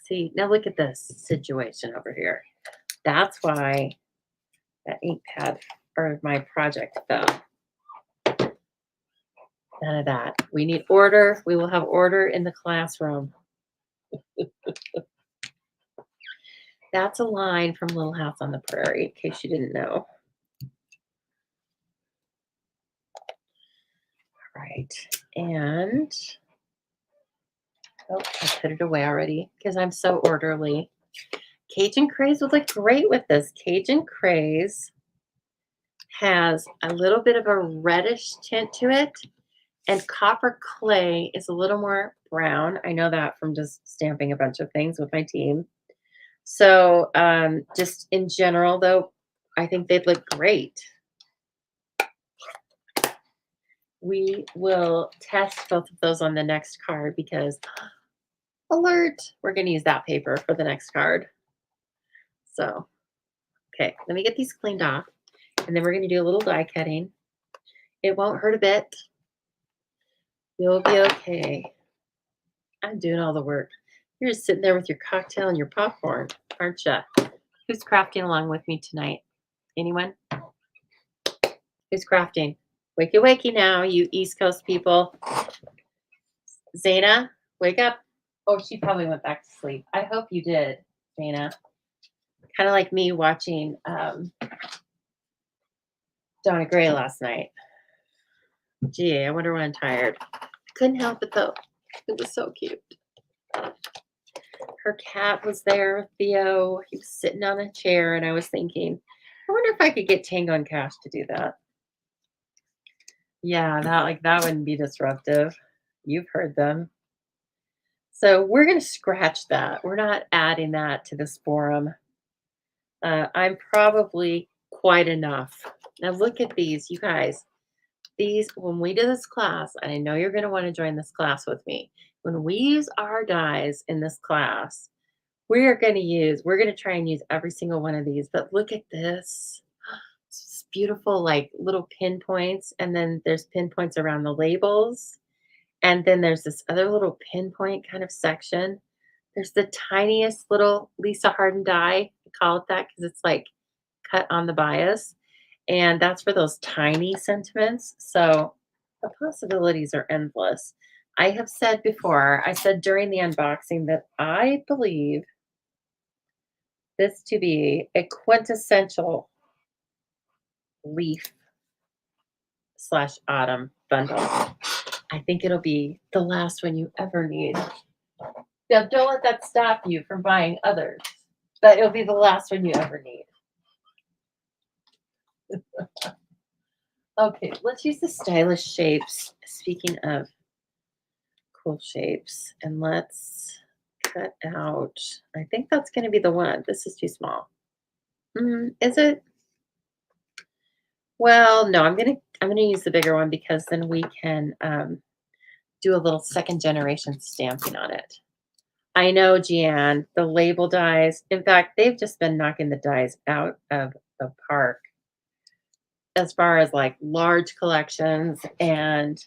See, now look at this situation over here. That's why that ink pad or my project fell. None of that. We need order. We will have order in the classroom. That's a line from Little House on the Prairie, in case you didn't know. All right. And I put it away already because I'm so orderly. Cajun Craze would look great with this. Cajun Craze has a little bit of a reddish tint to it, and Copper Clay is a little more brown. I know that from just stamping a bunch of things with my team. So just in general, though, I think they'd look great. We will test both of those on the next card because, alert, we're going to use that paper for the next card. So, okay, let me get these cleaned off, and then we're going to do a little die cutting. It won't hurt a bit. You'll be okay. I'm doing all the work. You're just sitting there with your cocktail and your popcorn, aren't you? Who's crafting along with me tonight? Anyone? Who's crafting? Wakey, wakey now, you East Coast people. Zaina, wake up. Oh, she probably went back to sleep. I hope you did, Zaina. Kind of like me watching Donna Gray last night. Gee, I wonder when I'm tired. Couldn't help it though. It was so cute. Her cat was there with Theo. He was sitting on a chair, and I was thinking, I wonder if I could get Tango and Cash to do that. Yeah, that wouldn't be disruptive. You've heard them. So we're going to scratch that. We're not adding that to this forum. I'm probably quite enough. Now look at these, you guys. These, when we do this class, and I know you're going to want to join this class with me, when we use our dies in this class, we're going to try and use every single one of these. But look at this. It's beautiful, like little pinpoints. And then there's pinpoints around the labels. And then there's this other little pinpoint kind of section. There's the tiniest little Lisa Harden die. I call it that because it's like cut on the bias. And that's for those tiny sentiments. So the possibilities are endless. I have said before, I said during the unboxing that I believe this to be a quintessential leaf slash autumn bundle. I think it'll be the last one you ever need. Now, don't let that stop you from buying others, but it'll be the last one you ever need. Okay, let's use the stylish shapes. Speaking of cool shapes, and let's cut out. I think that's going to be the one. This is too small. Is it? Well, no. I'm gonna use the bigger one because then we can do a little second generation stamping on it. I know, Jeanne, the label dies. In fact, they've just been knocking the dies out of the park as far as like large collections and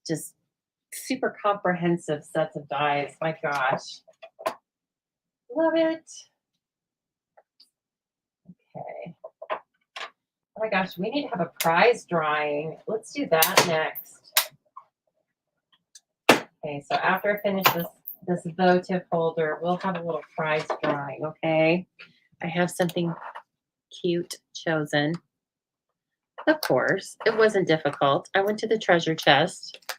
just super comprehensive sets of dies. My gosh. Love it. Okay. Oh my gosh, we need to have a prize drawing. Let's do that next. Okay, so after I finish this Votive folder, we'll have a little prize drawing, okay? I have something cute chosen. Of course, it wasn't difficult. I went to the treasure chest,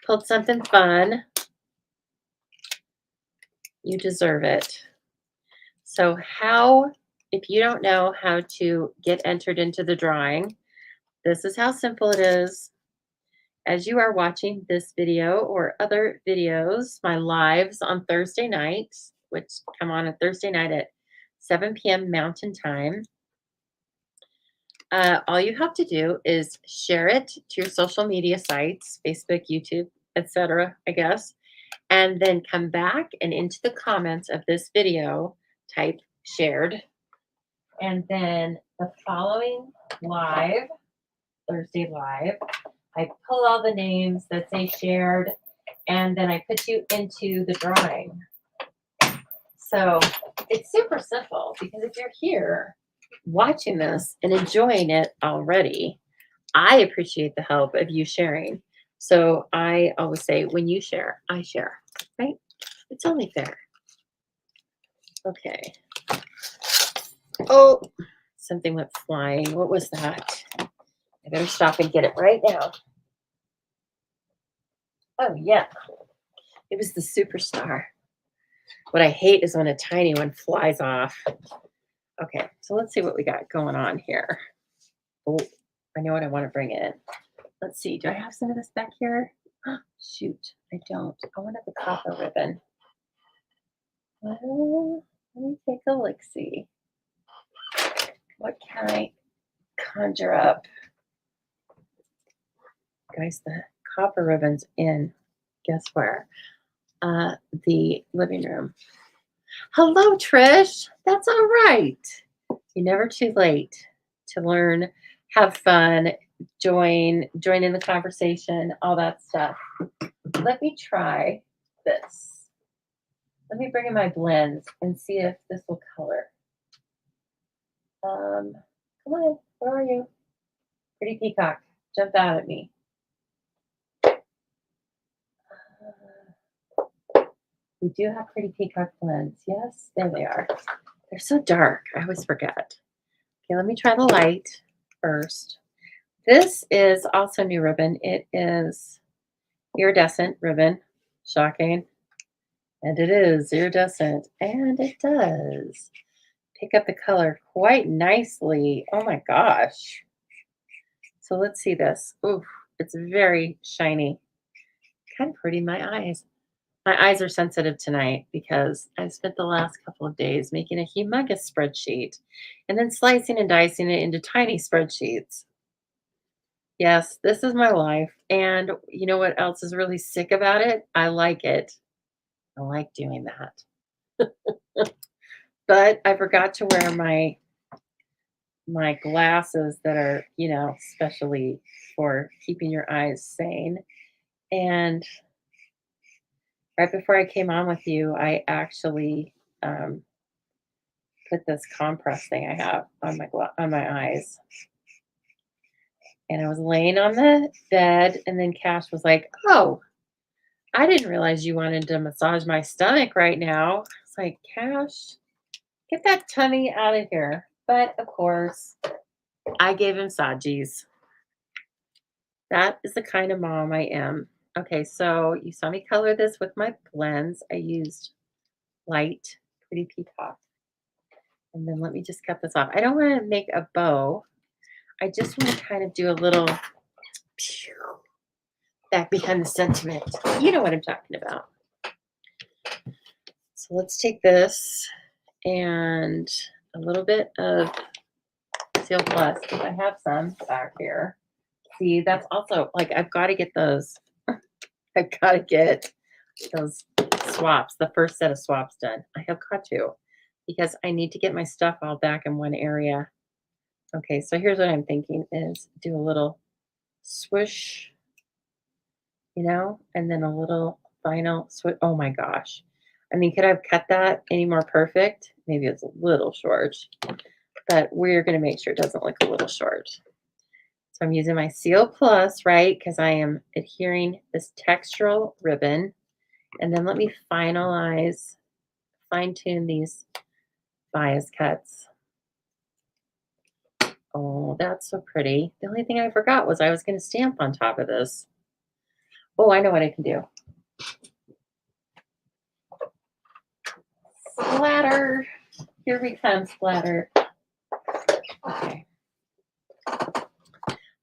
pulled something fun. You deserve it. So if you don't know how to get entered into the drawing, this is how simple it is. As you are watching this video or other videos, my lives on Thursday nights, which come on a Thursday night at 7 p.m. Mountain Time, all you have to do is share it to your social media sites, Facebook, YouTube, etc., I guess, and then come back and into the comments of this video, type shared, and then the following live, Thursday live, I pull all the names that say shared, and then I put you into the drawing. So it's super simple because if you're here watching this and enjoying it already, I appreciate the help of you sharing. So I always say, when you share, I share, right? It's only fair. Okay. Oh, something went flying. What was that? I better stop and get it right now. Oh, yeah. It was the superstar. What I hate is when a tiny one flies off. Okay, so let's see what we got going on here. Oh, I know what I want to bring in. Let's see. Do I have some of this back here? Shoot, I don't. I want the copper ribbon. Well, let me take a look-see. What can I conjure up? Guys, the copper ribbon's in. Guess where? The living room. Hello, Trish. That's all right. You're never too late to learn, have fun, join in the conversation, all that stuff. Let me try this. Let me bring in my blends and see if this will color. Come on, where are you? Pretty peacock, jump out at me. We do have pretty peacock blends. Yes, there they are. They're so dark. I always forget. Okay, let me try the light first. This is also new ribbon. It is iridescent ribbon. Shocking. And it is iridescent. And it does pick up the color quite nicely. Oh my gosh. So let's see this. Ooh, it's very shiny. Kind of pretty in my eyes. My eyes are sensitive tonight because I've spent the last couple of days making a humongous spreadsheet and then slicing and dicing it into tiny spreadsheets. Yes, this is my life. And you know what else is really sick about it? I like it. I like doing that. But I forgot to wear my glasses that are, specially for keeping your eyes sane. And right before I came on with you, I actually um, put this compress thing I have on on my eyes. And I was laying on the bed, and then Cash was like, "Oh, I didn't realize you wanted to massage my stomach right now." It's like, Cash, get that tummy out of here. But of course, I gave him Saji's. That is the kind of mom I am. Okay, so you saw me color this with my blends. I used light, pretty peacock. And then let me just cut this off. I don't want to make a bow. I just want to kind of do a little back behind the sentiment. You know what I'm talking about. So let's take this and a little bit of Seal Plus, because I have some back here. See, that's also like I've got to get those. I've got to get those swaps, the first set of swaps done. I have got to, because I need to get my stuff all back in one area. Okay, so here's what I'm thinking is do a little swoosh, and then a little final swoosh. Oh my gosh. I mean, could I have cut that any more perfect? Maybe it's a little short, but we're going to make sure it doesn't look a little short. So I'm using my Seal Plus, right? Because I am adhering this textural ribbon. And then let me finalize, fine tune these bias cuts. Oh, that's so pretty. The only thing I forgot was I was going to stamp on top of this. Oh, I know what I can do. Splatter. Here we come, splatter. Okay.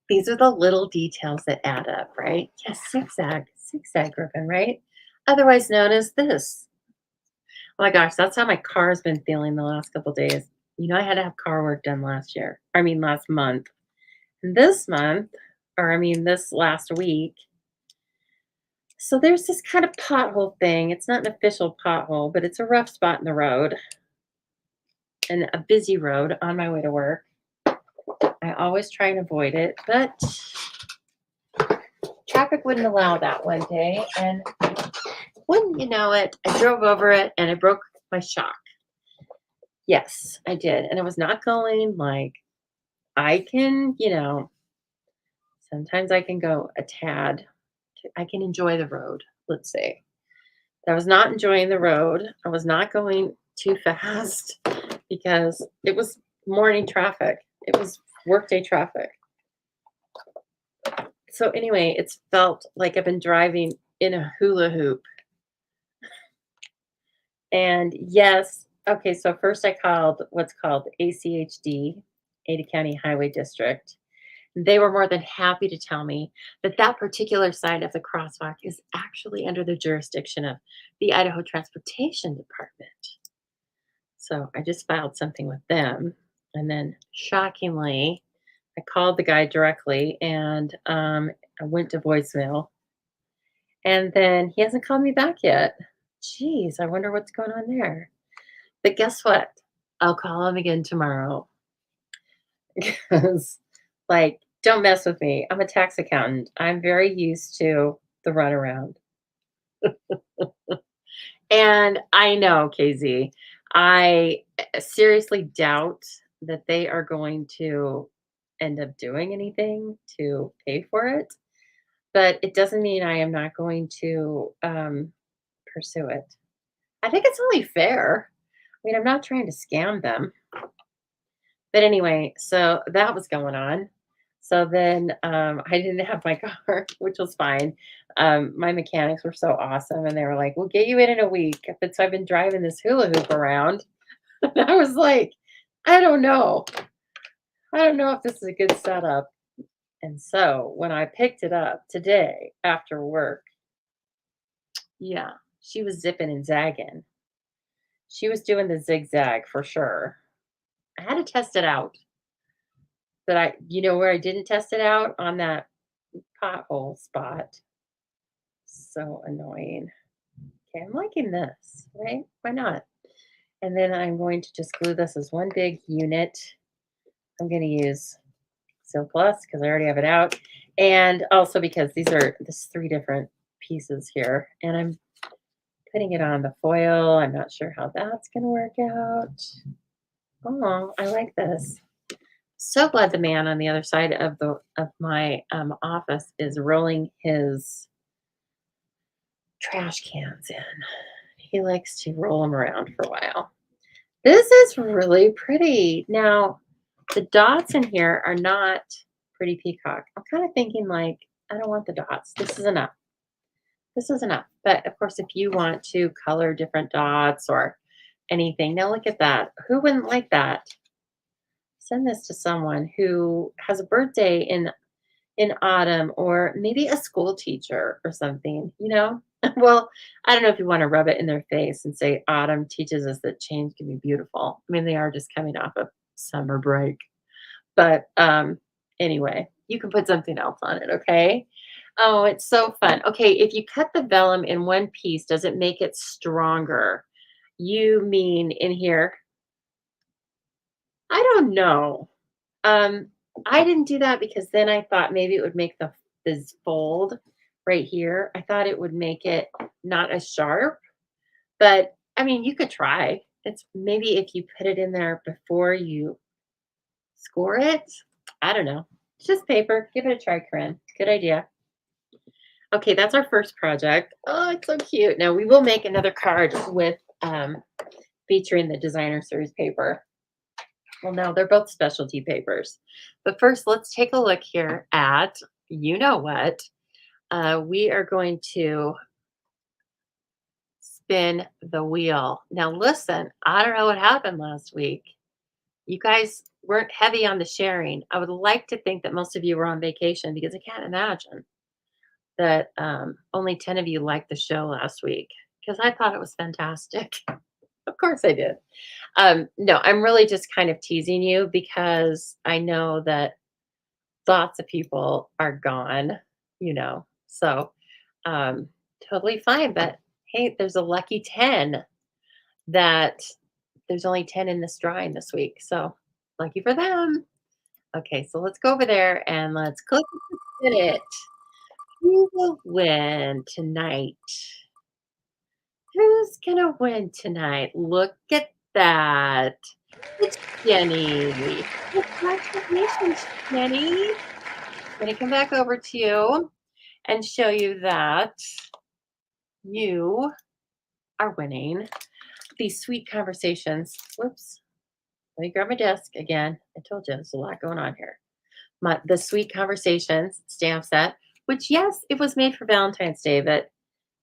These are the little details that add up, right? Yes, zigzag ribbon, right? Otherwise known as this. Oh my gosh, that's how my car's been feeling the last couple days. I had to have car work done last month. And this last week. So there's this kind of pothole thing. It's not an official pothole, but it's a rough spot in the road and a busy road on my way to work. I always try and avoid it, but traffic wouldn't allow that one day. And wouldn't you know it, I drove over it and I broke my shock. Yes, I did. And it was not going like I can, sometimes I can go a tad. I can enjoy the road, let's say. I was not enjoying the road. I was not going too fast because it was morning traffic. It was workday traffic. So anyway, it's felt like I've been driving in a hula hoop. And yes, okay, so first I called what's called ACHD, Ada County Highway District. They were more than happy to tell me that that particular side of the crosswalk is actually under the jurisdiction of the Idaho Transportation Department. So I just filed something with them. And then shockingly, I called the guy directly and I went to voicemail. And then he hasn't called me back yet. Geez, I wonder what's going on there. But guess what? I'll call him again tomorrow. Because, like, don't mess with me. I'm a tax accountant. I'm very used to the runaround. And I know, KZ, I seriously doubt that they are going to end up doing anything to pay for it. But it doesn't mean I am not going to pursue it. I think it's only fair. I mean, I'm not trying to scam them. But anyway, so that was going on. So then I didn't have my car, which was fine. My mechanics were so awesome, and they were like, "We'll get you in a week." But so I've been driving this hula hoop around. And I was like, I don't know. I don't know if this is a good setup. And so when I picked it up today after work, yeah, she was zipping and zagging. She was doing the zigzag for sure. I had to test it out. But you know where I didn't test it out? On that pothole spot. So annoying. Okay, I'm liking this, right? Why not? And then I'm going to just glue this as one big unit. I'm going to use Silk Plus because I already have it out. And also because these are this 3 different pieces here, and I'm putting it on the foil. I'm not sure how that's gonna work out. Oh, I like this. So glad the man on the other side of my, office is rolling his trash cans in. He likes to roll them around for a while. This is really pretty. Now, the dots in here are not pretty peacock. I'm kinda thinking, like, I don't want the dots. This is enough. This is enough. But, of course, if you want to color different dots or anything now look at that. Who wouldn't like that? Send this to someone who has a birthday in autumn or maybe a school teacher or something, you know? Well, I don't know if you wanna rub it in their face and say autumn teaches us that change can be beautiful. I mean, they are just coming off of summer break. But, anyway, you can put something else on it, okay? Oh, it's so fun. Okay, if you cut the vellum in one piece, does it make it stronger? You mean in here? I don't know. Um, I didn't do that because then I thought maybe it would make this fold right here. I thought it would make it not as sharp, but I mean, you could try. It's maybe if you put it in there before you score it. I don't know. It's just paper. Give it a try, Corinne. Good idea. Okay, that's our first project. Oh, it's so cute. Now we will make another card with featuring the designer series paper. Well, no, they're both specialty papers. But first, let's take a look here at you know what. We are going to spin the wheel. Now, listen, I don't know what happened last week. You guys weren't heavy on the sharing. I would like to think that most of you were on vacation because I can't imagine that only 10 of you liked the show last week because I thought it was fantastic. Of course I did. No, I'm really just kind of teasing you because I know that lots of people are gone, you know. So, um, totally fine. But hey, there's a lucky 10 that there's only 10 in this drawing this week. So, lucky for them. Okay, so let's go over there and let's click it. Who will win tonight? Who's gonna win tonight? Look at that. It's Jenny. Congratulations, Jenny. Gonna come back over to you and show you that you are winning these sweet conversations. Whoops. Let me grab my desk again. I told you there's a lot going on here. The Sweet Conversations stamp set, which, yes, it was made for Valentine's Day, but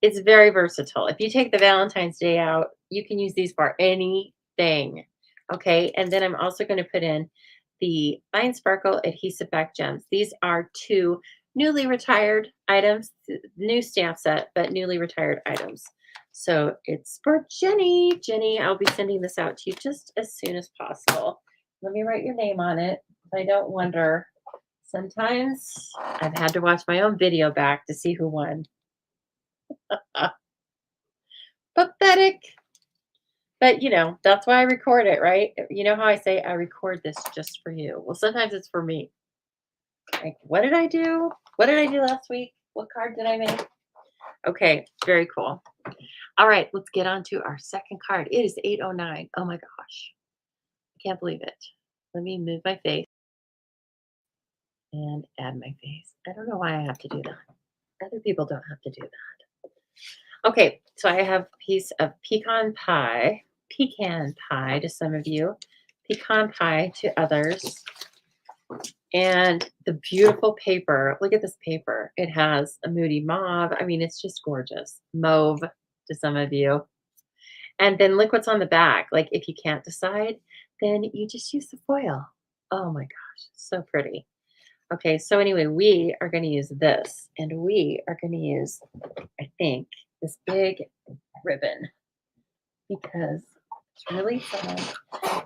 it's very versatile. If you take the Valentine's Day out, you can use these for anything. Okay. And then I'm also going to put in the Fine Sparkle Adhesive Back Gems. These are 2 newly retired items, new stamp set, but newly retired items. So it's for Jenny. Jenny, I'll be sending this out to you just as soon as possible. Let me write your name on it. I don't wonder. Sometimes I've had to watch my own video back to see who won. Pathetic. But, you know, that's why I record it, right? You know how I say I record this just for you. Well, sometimes it's for me. Like, what did I do? What did I do last week? What card did I make? Okay, very cool. All right, let's get on to our second card. It is 8:09. Oh my gosh. I can't believe it. Let me move my face and add my face. I don't know why I have to do that. Other people don't have to do that. Okay, so I have a piece of pecan pie to some of you, pecan pie to others, and the beautiful paper. Look at this paper. It has a moody mauve. I mean, it's just gorgeous. Mauve to some of you. And then look what's on the back. Like, if you can't decide, then you just use the foil. Oh my gosh, so pretty. Okay, so anyway, we are going to use this, and we are going to use, I think, this big ribbon because it's really fun.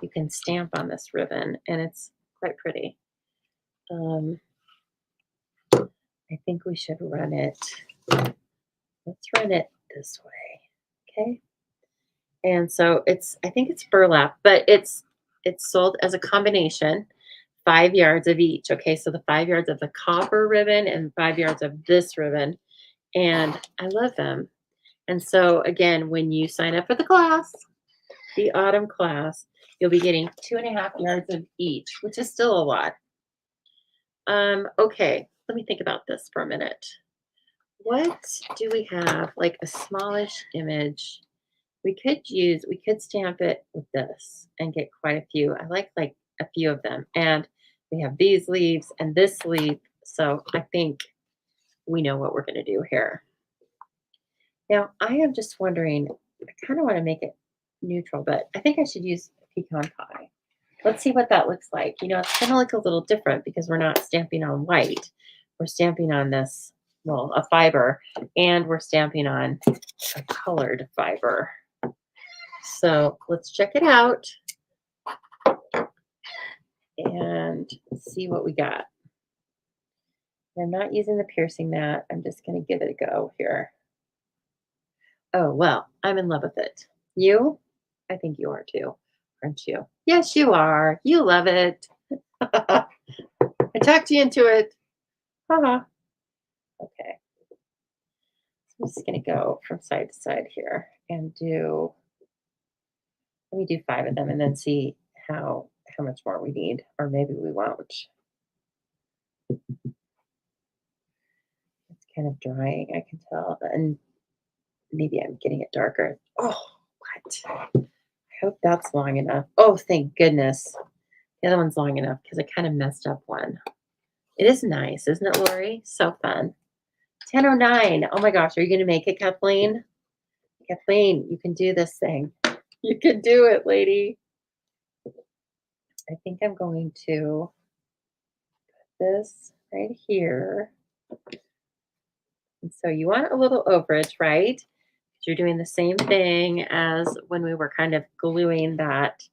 You can stamp on this ribbon, and it's quite pretty. I think we should run it. Let's run it this way, okay? And so I think it's burlap, but it's sold as a combination. 5 yards of each. Okay, so the 5 yards of the copper ribbon and 5 yards of this ribbon. And I love them. And so again, when you sign up for the class, the autumn class, you'll be getting 2.5 yards of each, which is still a lot. Okay, let me think about this for a minute. What do we have? Like a smallish image. We could stamp it with this and get quite a few. I like a few of them. And we have these leaves and this leaf. So I think we know what we're going to do here. Now, I am just wondering, I kind of want to make it neutral, but I think I should use pecan pie. Let's see what that looks like. It's going to look a little different because we're not stamping on white. We're stamping on this, well, a fiber, and we're stamping on a colored fiber. So let's check it out and see what we got. I'm not using the piercing mat. I'm just going to give it a go here. Oh, well, I'm in love with it. You? I think you are too, aren't you? Yes, you are. You love it. I talked you into it. Haha. Okay. So I'm just going to go from side to side here and let me do 5 of them and then see how much more we need, or maybe we won't. It's kind of drying, I can tell, and maybe I'm getting it darker. Oh, what? I hope that's long enough. Oh, thank goodness. The other one's long enough because I kind of messed up one. It is nice, isn't it, Lori? So fun. 10:09. Oh my gosh, are you going to make it, Kathleen? Kathleen, you can do this thing. You can do it, lady. I think I'm going to put this right here. And so you want a little overage, right? You're doing the same thing as when we were kind of gluing that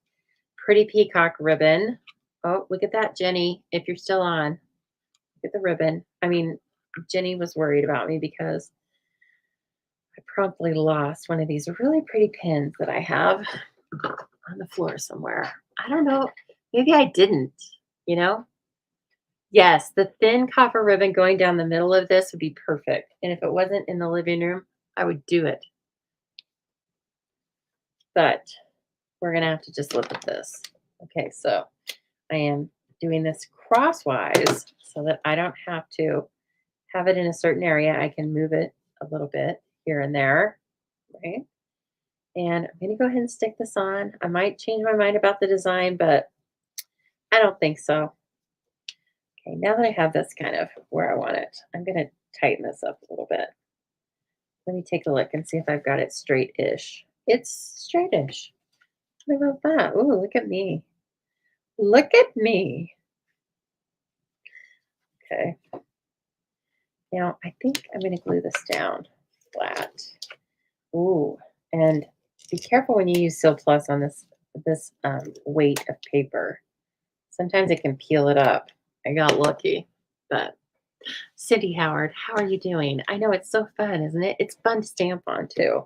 pretty peacock ribbon. Oh, look at that, Jenny, if you're still on. Look at the ribbon. I mean, Jenny was worried about me because I promptly lost one of these really pretty pins that I have on the floor somewhere. I don't know. Maybe I didn't, you know? Yes, the thin copper ribbon going down the middle of this would be perfect. And if it wasn't in the living room, I would do it. But we're going to have to just live with this. Okay, so I am doing this crosswise so that I don't have to have it in a certain area. I can move it a little bit here and there, right? And I'm going to go ahead and stick this on. I might change my mind about the design, but I don't think so. Okay, now that I have this kind of where I want it, I'm going to tighten this up a little bit. Let me take a look and see if I've got it straight-ish. It's straight-ish. What about that? Ooh, look at me. Look at me. Okay. Now, I think I'm going to glue this down flat. Ooh, and be careful when you use Seal Plus on this weight of paper. Sometimes it can peel it up. I got lucky, but Cindy Howard, how are you doing? I know it's so fun, isn't it? It's fun to stamp on too.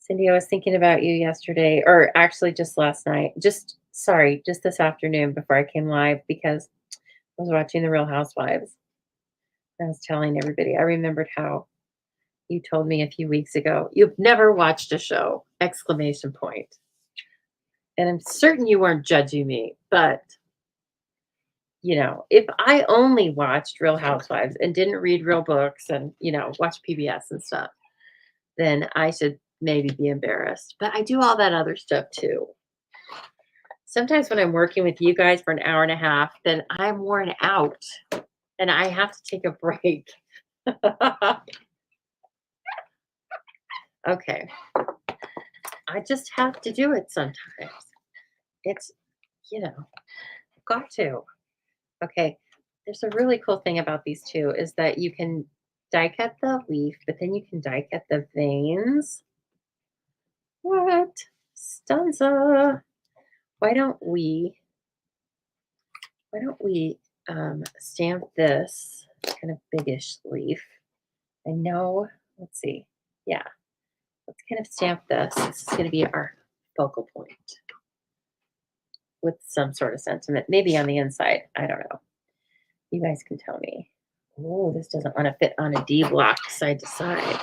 Cindy, I was thinking about you yesterday, or actually just last night. Just this afternoon before I came live because I was watching The Real Housewives. I was telling everybody, I remembered how you told me a few weeks ago, you've never watched a show, exclamation point. And I'm certain you weren't judging me, but if I only watched Real Housewives and didn't read real books and, watch PBS and stuff, then I should maybe be embarrassed. But I do all that other stuff too. Sometimes when I'm working with you guys for an hour and a half, then I'm worn out and I have to take a break. Okay. I just have to do it sometimes. It's, got to. Okay. There's a really cool thing about these two is that you can die cut the leaf, but then you can die cut the veins. What? Stanza. Why don't we stamp this kind of biggish leaf? I know, let's see. Yeah. Let's kind of stamp this. This is going to be our focal point. with some sort of sentiment, maybe on the inside. I don't know. You guys can tell me. Oh, this doesn't want to fit on a D block side to side.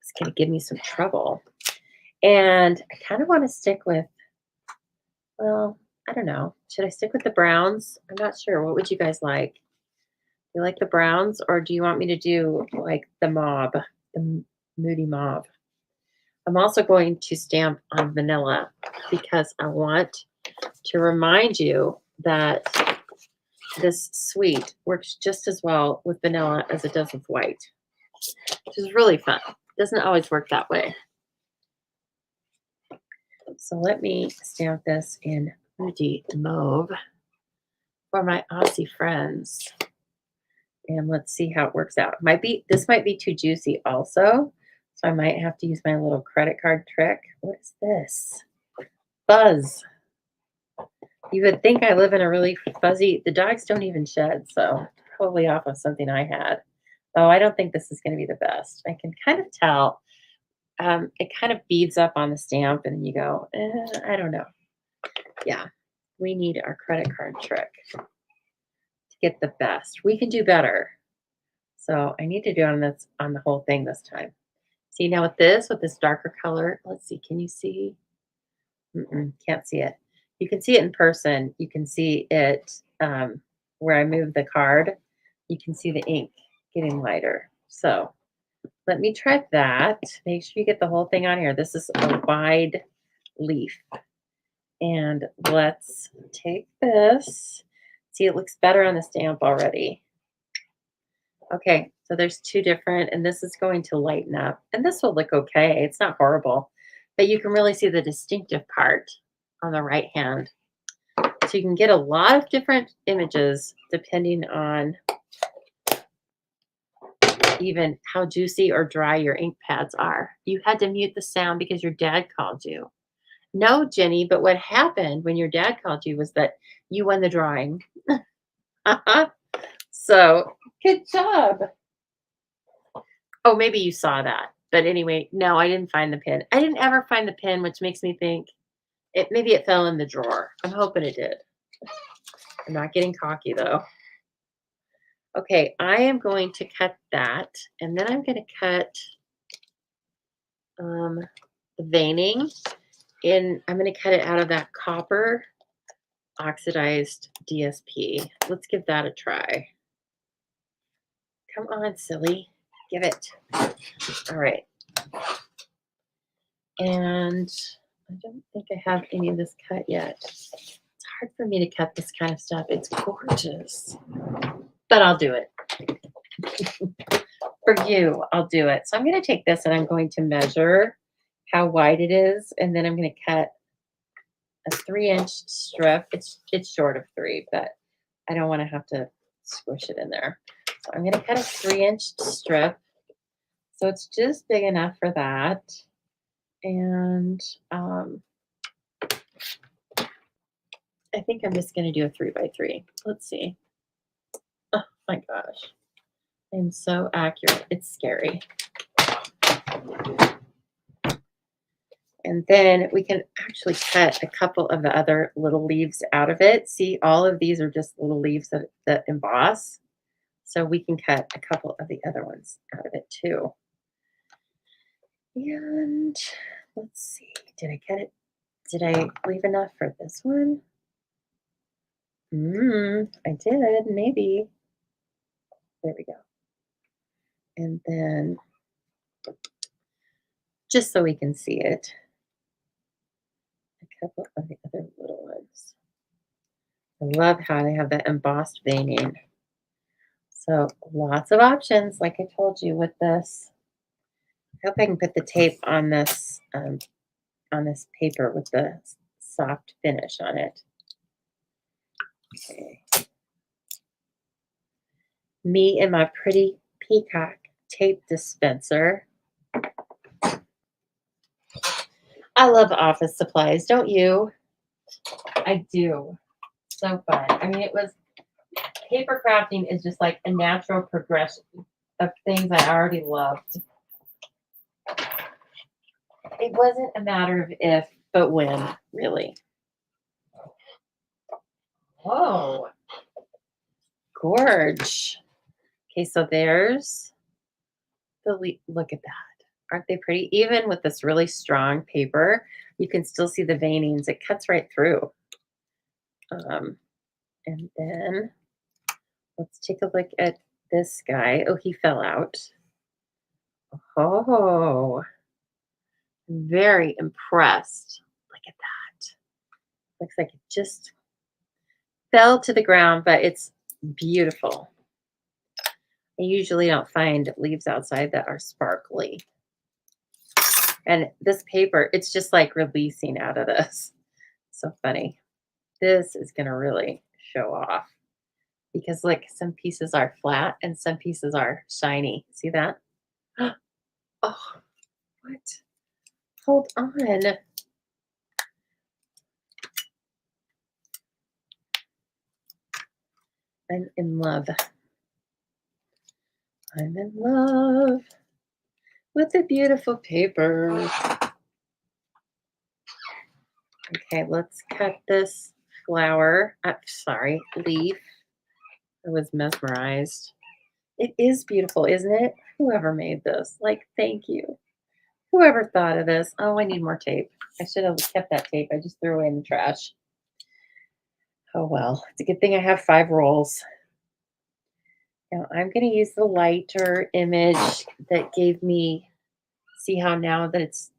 It's going to give me some trouble. And I kind of want to stick with, well, I don't know. Should I stick with the browns? I'm not sure. What would you guys like? You like the browns, or do you want me to do like the mauve, the moody mauve? I'm also going to stamp on vanilla because I want to remind you that this suite works just as well with vanilla as it does with white, which is really fun. Doesn't always work that way. So let me stamp this in moody mauve for my Aussie friends. And let's see how it works out. This might be too juicy also. So I might have to use my little credit card trick. What is this? Fuzz. You would think I live in a really fuzzy, the dogs don't even shed, so probably off of something I had. Oh, I don't think this is going to be the best. I can kind of tell. It kind of beads up on the stamp and you go, I don't know. Yeah, we need our credit card trick to get the best. We can do better. So I need to do on the whole thing this time. See, now with this darker color, let's see, can you see? Can't see it. You can see it in person. You can see it where I move the card. You can see the ink getting lighter. So let me try that. Make sure you get the whole thing on here. This is a wide leaf. And let's take this. See, it looks better on the stamp already. Okay, so there's two different, and this is going to lighten up. And this will look okay. It's not horrible. But you can really see the distinctive part on the right hand. So you can get a lot of different images depending on even how juicy or dry your ink pads are. You had to mute the sound because your dad called you. No, Jenny, but what happened when your dad called you was that you won the drawing. So good job. Oh, maybe you saw that. But anyway, no, I didn't find the pin. I didn't ever find the pin, which makes me think maybe it fell in the drawer. I'm hoping it did. I'm not getting cocky though. Okay, I am going to cut that, and then I'm going to cut the veining in. I'm going to cut it out of that copper oxidized DSP. Let's give that a try. Come on, silly. Give it. All right. And I don't think I have any of this cut yet. It's hard for me to cut this kind of stuff. It's gorgeous. But I'll do it. For you, I'll do it. So I'm going to take this and I'm going to measure how wide it is. And then I'm going to cut a 3-inch strip. It's short of 3, but I don't want to have to squish it in there. So I'm going to cut a 3-inch strip. So it's just big enough for that. And I think I'm just going to do a 3x3. Let's see. Oh my gosh. I'm so accurate. It's scary. And then we can actually cut a couple of the other little leaves out of it. See, all of these are just little leaves that emboss. So we can cut a couple of the other ones out of it too. And let's see, did I cut it? Did I leave enough for this one? I did, maybe. There we go. And then, just so we can see it, a couple of the other little ones. I love how they have that embossed veining. So lots of options, like I told you with this. I hope I can put the tape on this paper with the soft finish on it. Okay. Me and my pretty peacock tape dispenser. I love office supplies, don't you? I do. So fun. I mean, paper crafting is just like a natural progression of things I already loved. It wasn't a matter of if, but when, really. Oh, gorge. Okay, so there's look at that. Aren't they pretty? Even with this really strong paper, you can still see the veinings. It cuts right through. Um, and then let's take a look at this guy. Oh, he fell out. Oh, very impressed. Look at that. Looks like it just fell to the ground, but it's beautiful. I usually don't find leaves outside that are sparkly. And this paper, it's just like releasing out of this. So funny. This is going to really show off because look, some pieces are flat and some pieces are shiny. See that? Oh, what? Hold on. I'm in love. I'm in love with the beautiful paper. Okay, let's cut this flower. Sorry, leaf. I was mesmerized. It is beautiful, isn't it? Whoever made this, like, thank you. Whoever thought of this. Oh, I need more tape. I should have kept that tape. I just threw it in the trash. Oh, well. It's a good thing I have 5 rolls. Now, I'm going to use the lighter image that gave me, see how now that it's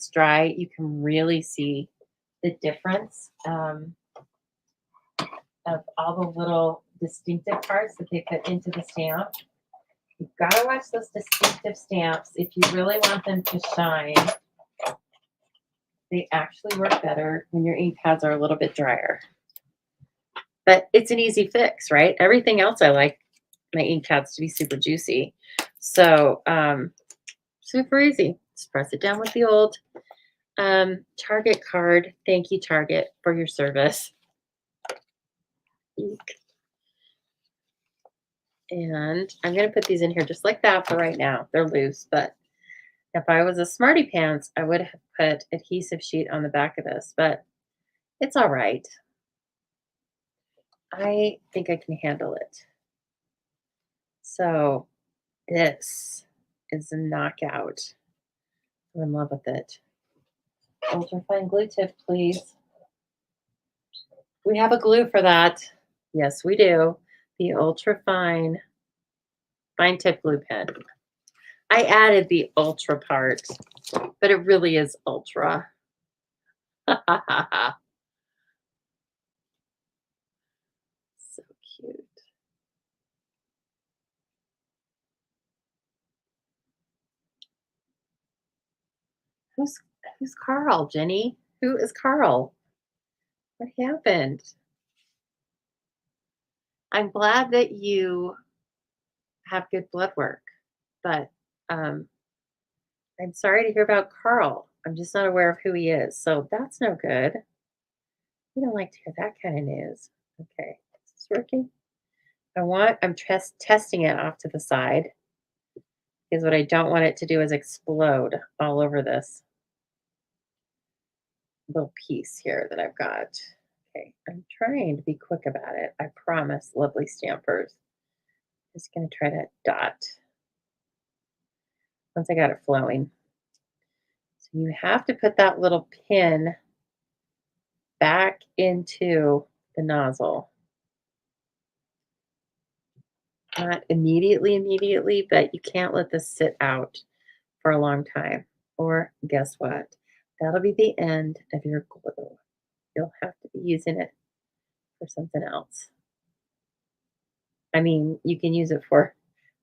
dry, you can really see the difference of all the little distinctive parts that they put into the stamp. You've got to watch those distinctive stamps if you really want them to shine. They actually work better when your ink pads are a little bit drier. But it's an easy fix, right? Everything else I like my ink pads to be super juicy. So super easy. Just press it down with the old Target card. Thank you, Target, for your service. And I'm going to put these in here just like that for right now. They're loose, but if I was a smarty pants, I would have put adhesive sheet on the back of this, but it's all right. I think I can handle it. So this is a knockout. I'm in love with it. Ultra fine glue tip, please. We have a glue for that. Yes, we do. The ultra fine tip glue pen. I added the ultra part, but it really is ultra. So cute. Who's who's Carl, Jenny? Who is Carl? What happened? I'm glad that you have good blood work, but um, I'm sorry to hear about Carl. I'm just not aware of who he is, so that's no good. We don't like to hear that kind of news. Okay, is this working? I'm testing it off to the side because what I don't want it to do is explode all over this little piece here that I've got. Okay, I'm trying to be quick about it. I promise, lovely stampers. Just going to try to dot once I got it flowing. So you have to put that little pin back into the nozzle. Not immediately, but you can't let this sit out for a long time. Or guess what? That'll be the end of your glue. You'll have to be using it for something else. I mean, you can use it for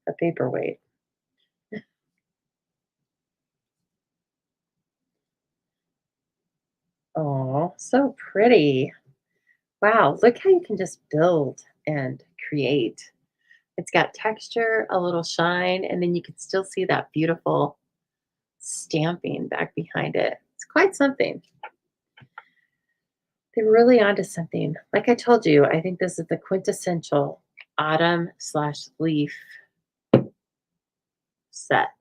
a paperweight. Oh, so pretty. Wow, look how you can just build and create. It's got texture, a little shine, and then you can still see that beautiful stamping back behind it. It's quite something. They're really onto something. Like I told you, I think this is the quintessential autumn/leaf set.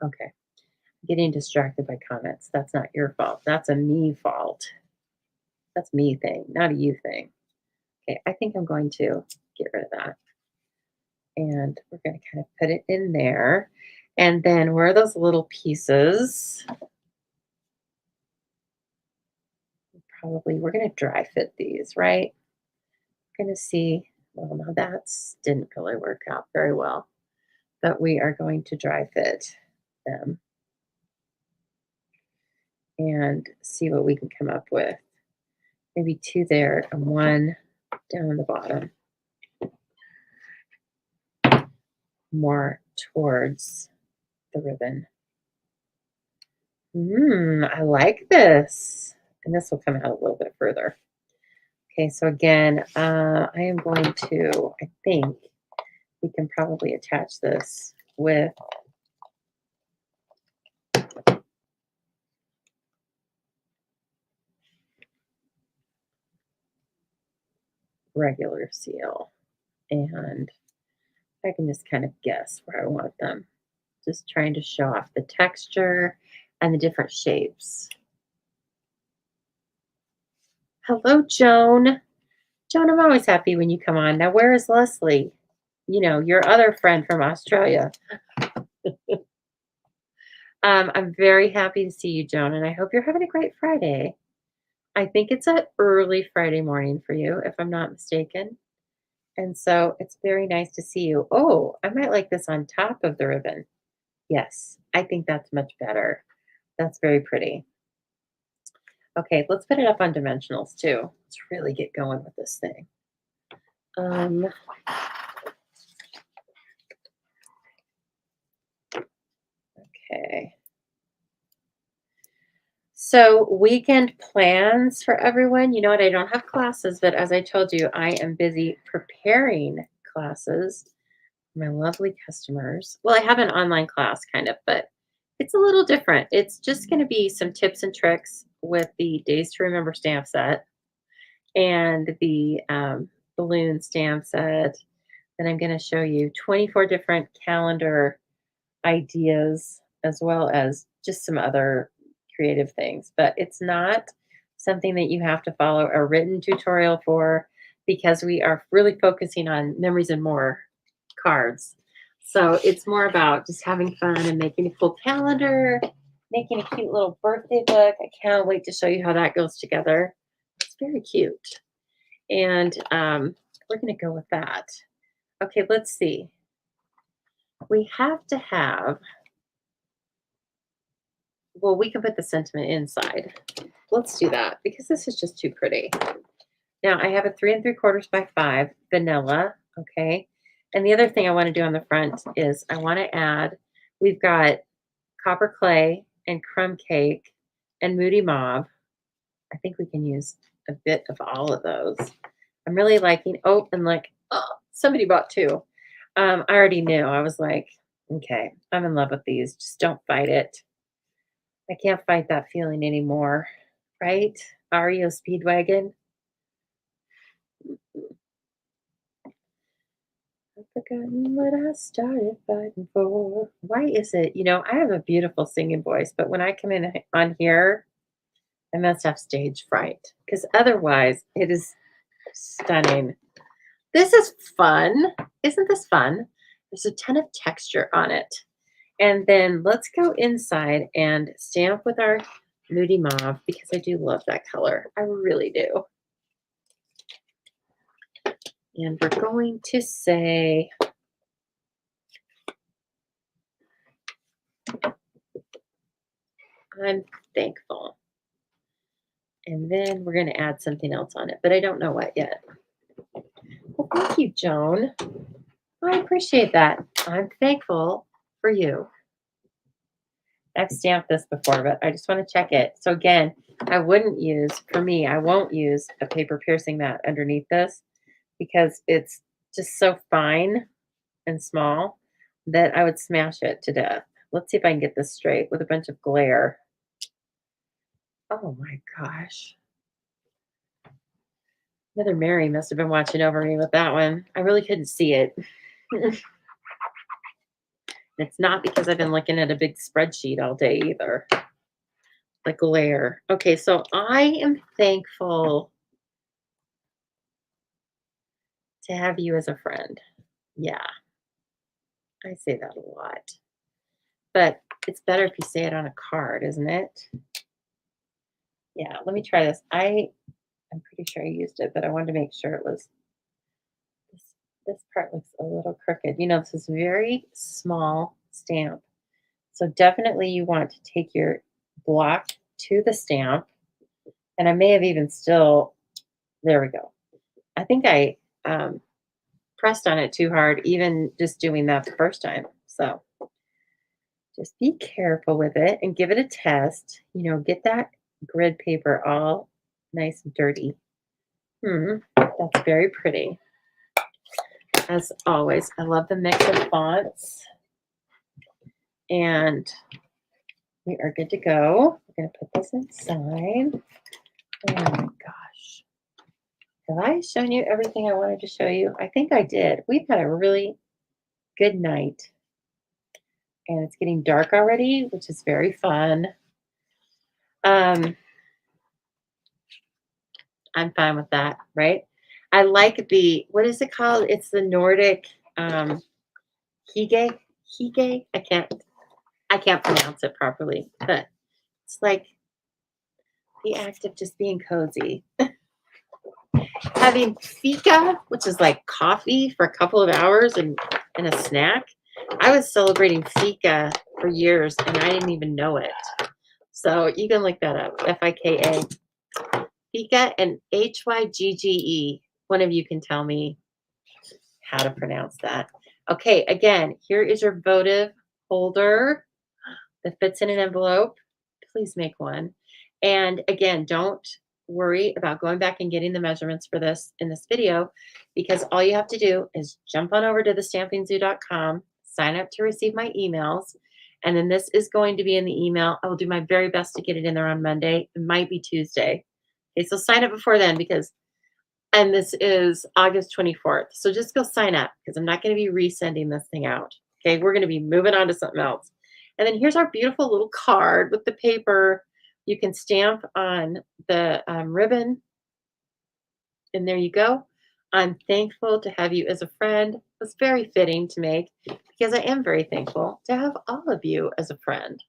Okay. Getting distracted by comments. That's not your fault. That's a me fault. That's me thing, not a you thing. Okay, I think I'm going to get rid of that. And we're going to kind of put it in there. And then where are those little pieces? Probably we're going to dry fit these, right? Going to see. Well, no, that's didn't really work out very well. But we are going to dry fit them and see what we can come up with. Maybe two there and one down on the bottom. More towards the ribbon. I like this. And this will come out a little bit further. Okay, so again, I am going to, I think we can probably attach this with regular seal. And I can just kind of guess where I want them. Just trying to show off the texture and the different shapes. Hello, Joan. Joan, I'm always happy when you come on. Now, where is Leslie? You know, your other friend from Australia. I'm very happy to see you, Joan, and I hope you're having a great Friday. I think it's an early Friday morning for you, if I'm not mistaken. And so it's very nice to see you. Oh, I might like this on top of the ribbon. Yes, I think that's much better. That's very pretty. Okay, let's put it up on dimensionals too. Let's really get going with this thing. Okay. So weekend plans for everyone. You know what? I don't have classes, but as I told you, I am busy preparing classes for my lovely customers. Well, I have an online class kind of, but it's a little different. It's just going to be some tips and tricks with the Days to Remember stamp set and the balloon stamp set. Then I'm going to show you 24 different calendar ideas as well as just some other creative things. But it's not something that you have to follow a written tutorial for because we are really focusing on memories and more cards. So it's more about just having fun and making a cool calendar, making a cute little birthday book. I can't wait to show you how that goes together. It's very cute. And we're going to go with that. Okay, let's see. We have to have, well, we can put the sentiment inside. Let's do that because this is just too pretty. Now I have a 3 3/4 by 5 vanilla. Okay. And the other thing I want to do on the front is I want to add, we've got copper clay and crumb cake and moody mauve. I think we can use a bit of all of those. I'm really liking, oh, and like, oh, somebody bought two. I already knew. I was like, okay, I'm in love with these. Just don't fight it. I can't fight that feeling anymore, right? REO Speedwagon. I've forgotten what I started fighting for. Why is it? You know, I have a beautiful singing voice, but when I come in on here, I must have stage fright because otherwise it is stunning. This is fun. Isn't this fun? There's a ton of texture on it. And then let's go inside and stamp with our Moody Mauve because I do love that color. I really do. And we're going to say, I'm thankful. And then we're going to add something else on it, but I don't know what yet. Well, thank you, Joan. I appreciate that. I'm thankful for you. I've stamped this before, but I just want to check it. So again, I wouldn't use, for me, I won't use a paper piercing mat underneath this because it's just so fine and small that I would smash it to death. Let's see if I can get this straight with a bunch of glare. Oh my gosh. Mother Mary must have been watching over me with that one. I really couldn't see it. It's not because I've been looking at a big spreadsheet all day either. The glare. Okay, so I am thankful to have you as a friend. Yeah, I say that a lot. But it's better if you say it on a card, isn't it? Yeah, let me try this. I'm pretty sure I used it, but I wanted to make sure it was this this part looks a little crooked. This is very small stamp. So definitely you want to take your block to the stamp. And I may have even still, there we go. I think I pressed on it too hard, even just doing that the first time. So just be careful with it and give it a test. Get that grid paper all nice and dirty. That's very pretty. As always, I love the mix of fonts. And we are good to go. We're going to put this inside. Oh my gosh. Have I shown you everything I wanted to show you? I think I did. We've had a really good night. And it's getting dark already, which is very fun. I'm fine with that, right? I like what is it called? It's the Nordic hygge. Hygge? I can't pronounce it properly, but it's like the act of just being cozy. Having fika, which is like coffee for a couple of hours and a snack. I was celebrating fika for years and I didn't even know it. So you can look that up. Fika. Fika and Hygge. One of you can tell me how to pronounce that. Okay, again, here is your votive holder that fits in an envelope. Please make one. And again, don't worry about going back and getting the measurements for this in this video, because all you have to do is jump on over to thestampingzoo.com, sign up to receive my emails, and then this is going to be in the email. I will do my very best to get it in there on Monday. It might be Tuesday. Okay, so sign up before then and this is August 24th. So just go sign up because I'm not going to be resending this thing out. Okay, we're going to be moving on to something else. And then here's our beautiful little card with the paper. You can stamp on the ribbon. And there you go. I'm thankful to have you as a friend. It was very fitting to make because I am very thankful to have all of you as a friend.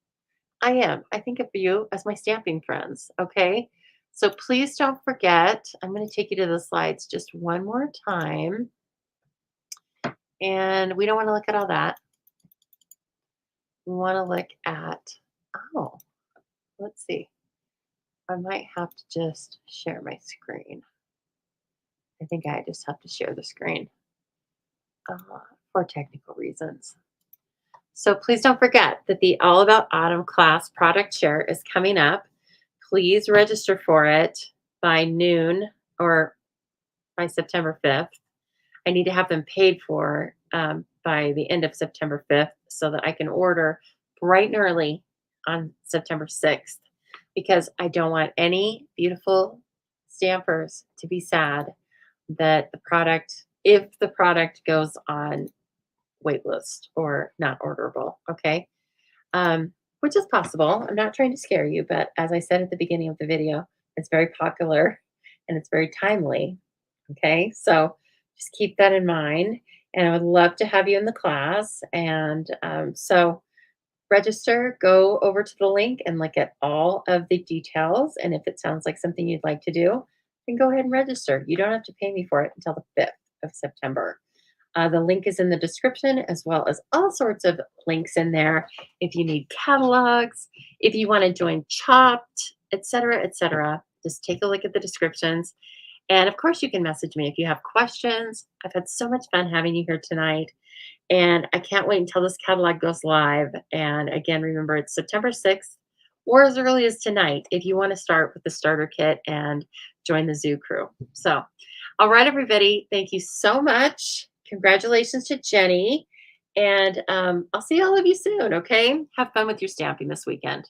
I am. I think of you as my stamping friends. Okay. So please don't forget, I'm going to take you to the slides just one more time. And we don't want to look at all that. We want to look at, oh, let's see. I might have to just share my screen. I think I just have to share the screen uh, for technical reasons. So please don't forget that the All About Autumn class product share is coming up. Please register for it by noon or by September 5th. I need to have them paid for by the end of September 5th so that I can order bright and early on September 6th, because I don't want any beautiful stampers to be sad that if the product goes on waitlist or not orderable, okay? Which is possible. I'm not trying to scare you, but as I said at the beginning of the video, it's very popular and it's very timely, okay? So just keep that in mind. And I would love to have you in the class. And so register, go over to the link and look at all of the details. And if it sounds like something you'd like to do, then go ahead and register. You don't have to pay me for it until the 5th of September. The link is in the description, as well as all sorts of links in there. If you need catalogs, if you want to join Chopped, etc., just take a look at the descriptions. And of course, you can message me if you have questions. I've had so much fun having you here tonight. And I can't wait until this catalog goes live. And again, remember, it's September 6th or as early as tonight if you want to start with the starter kit and join the Zoo crew. So, all right, everybody, thank you so much. Congratulations to Jenny. And I'll see all of you soon, okay? Have fun with your stamping this weekend.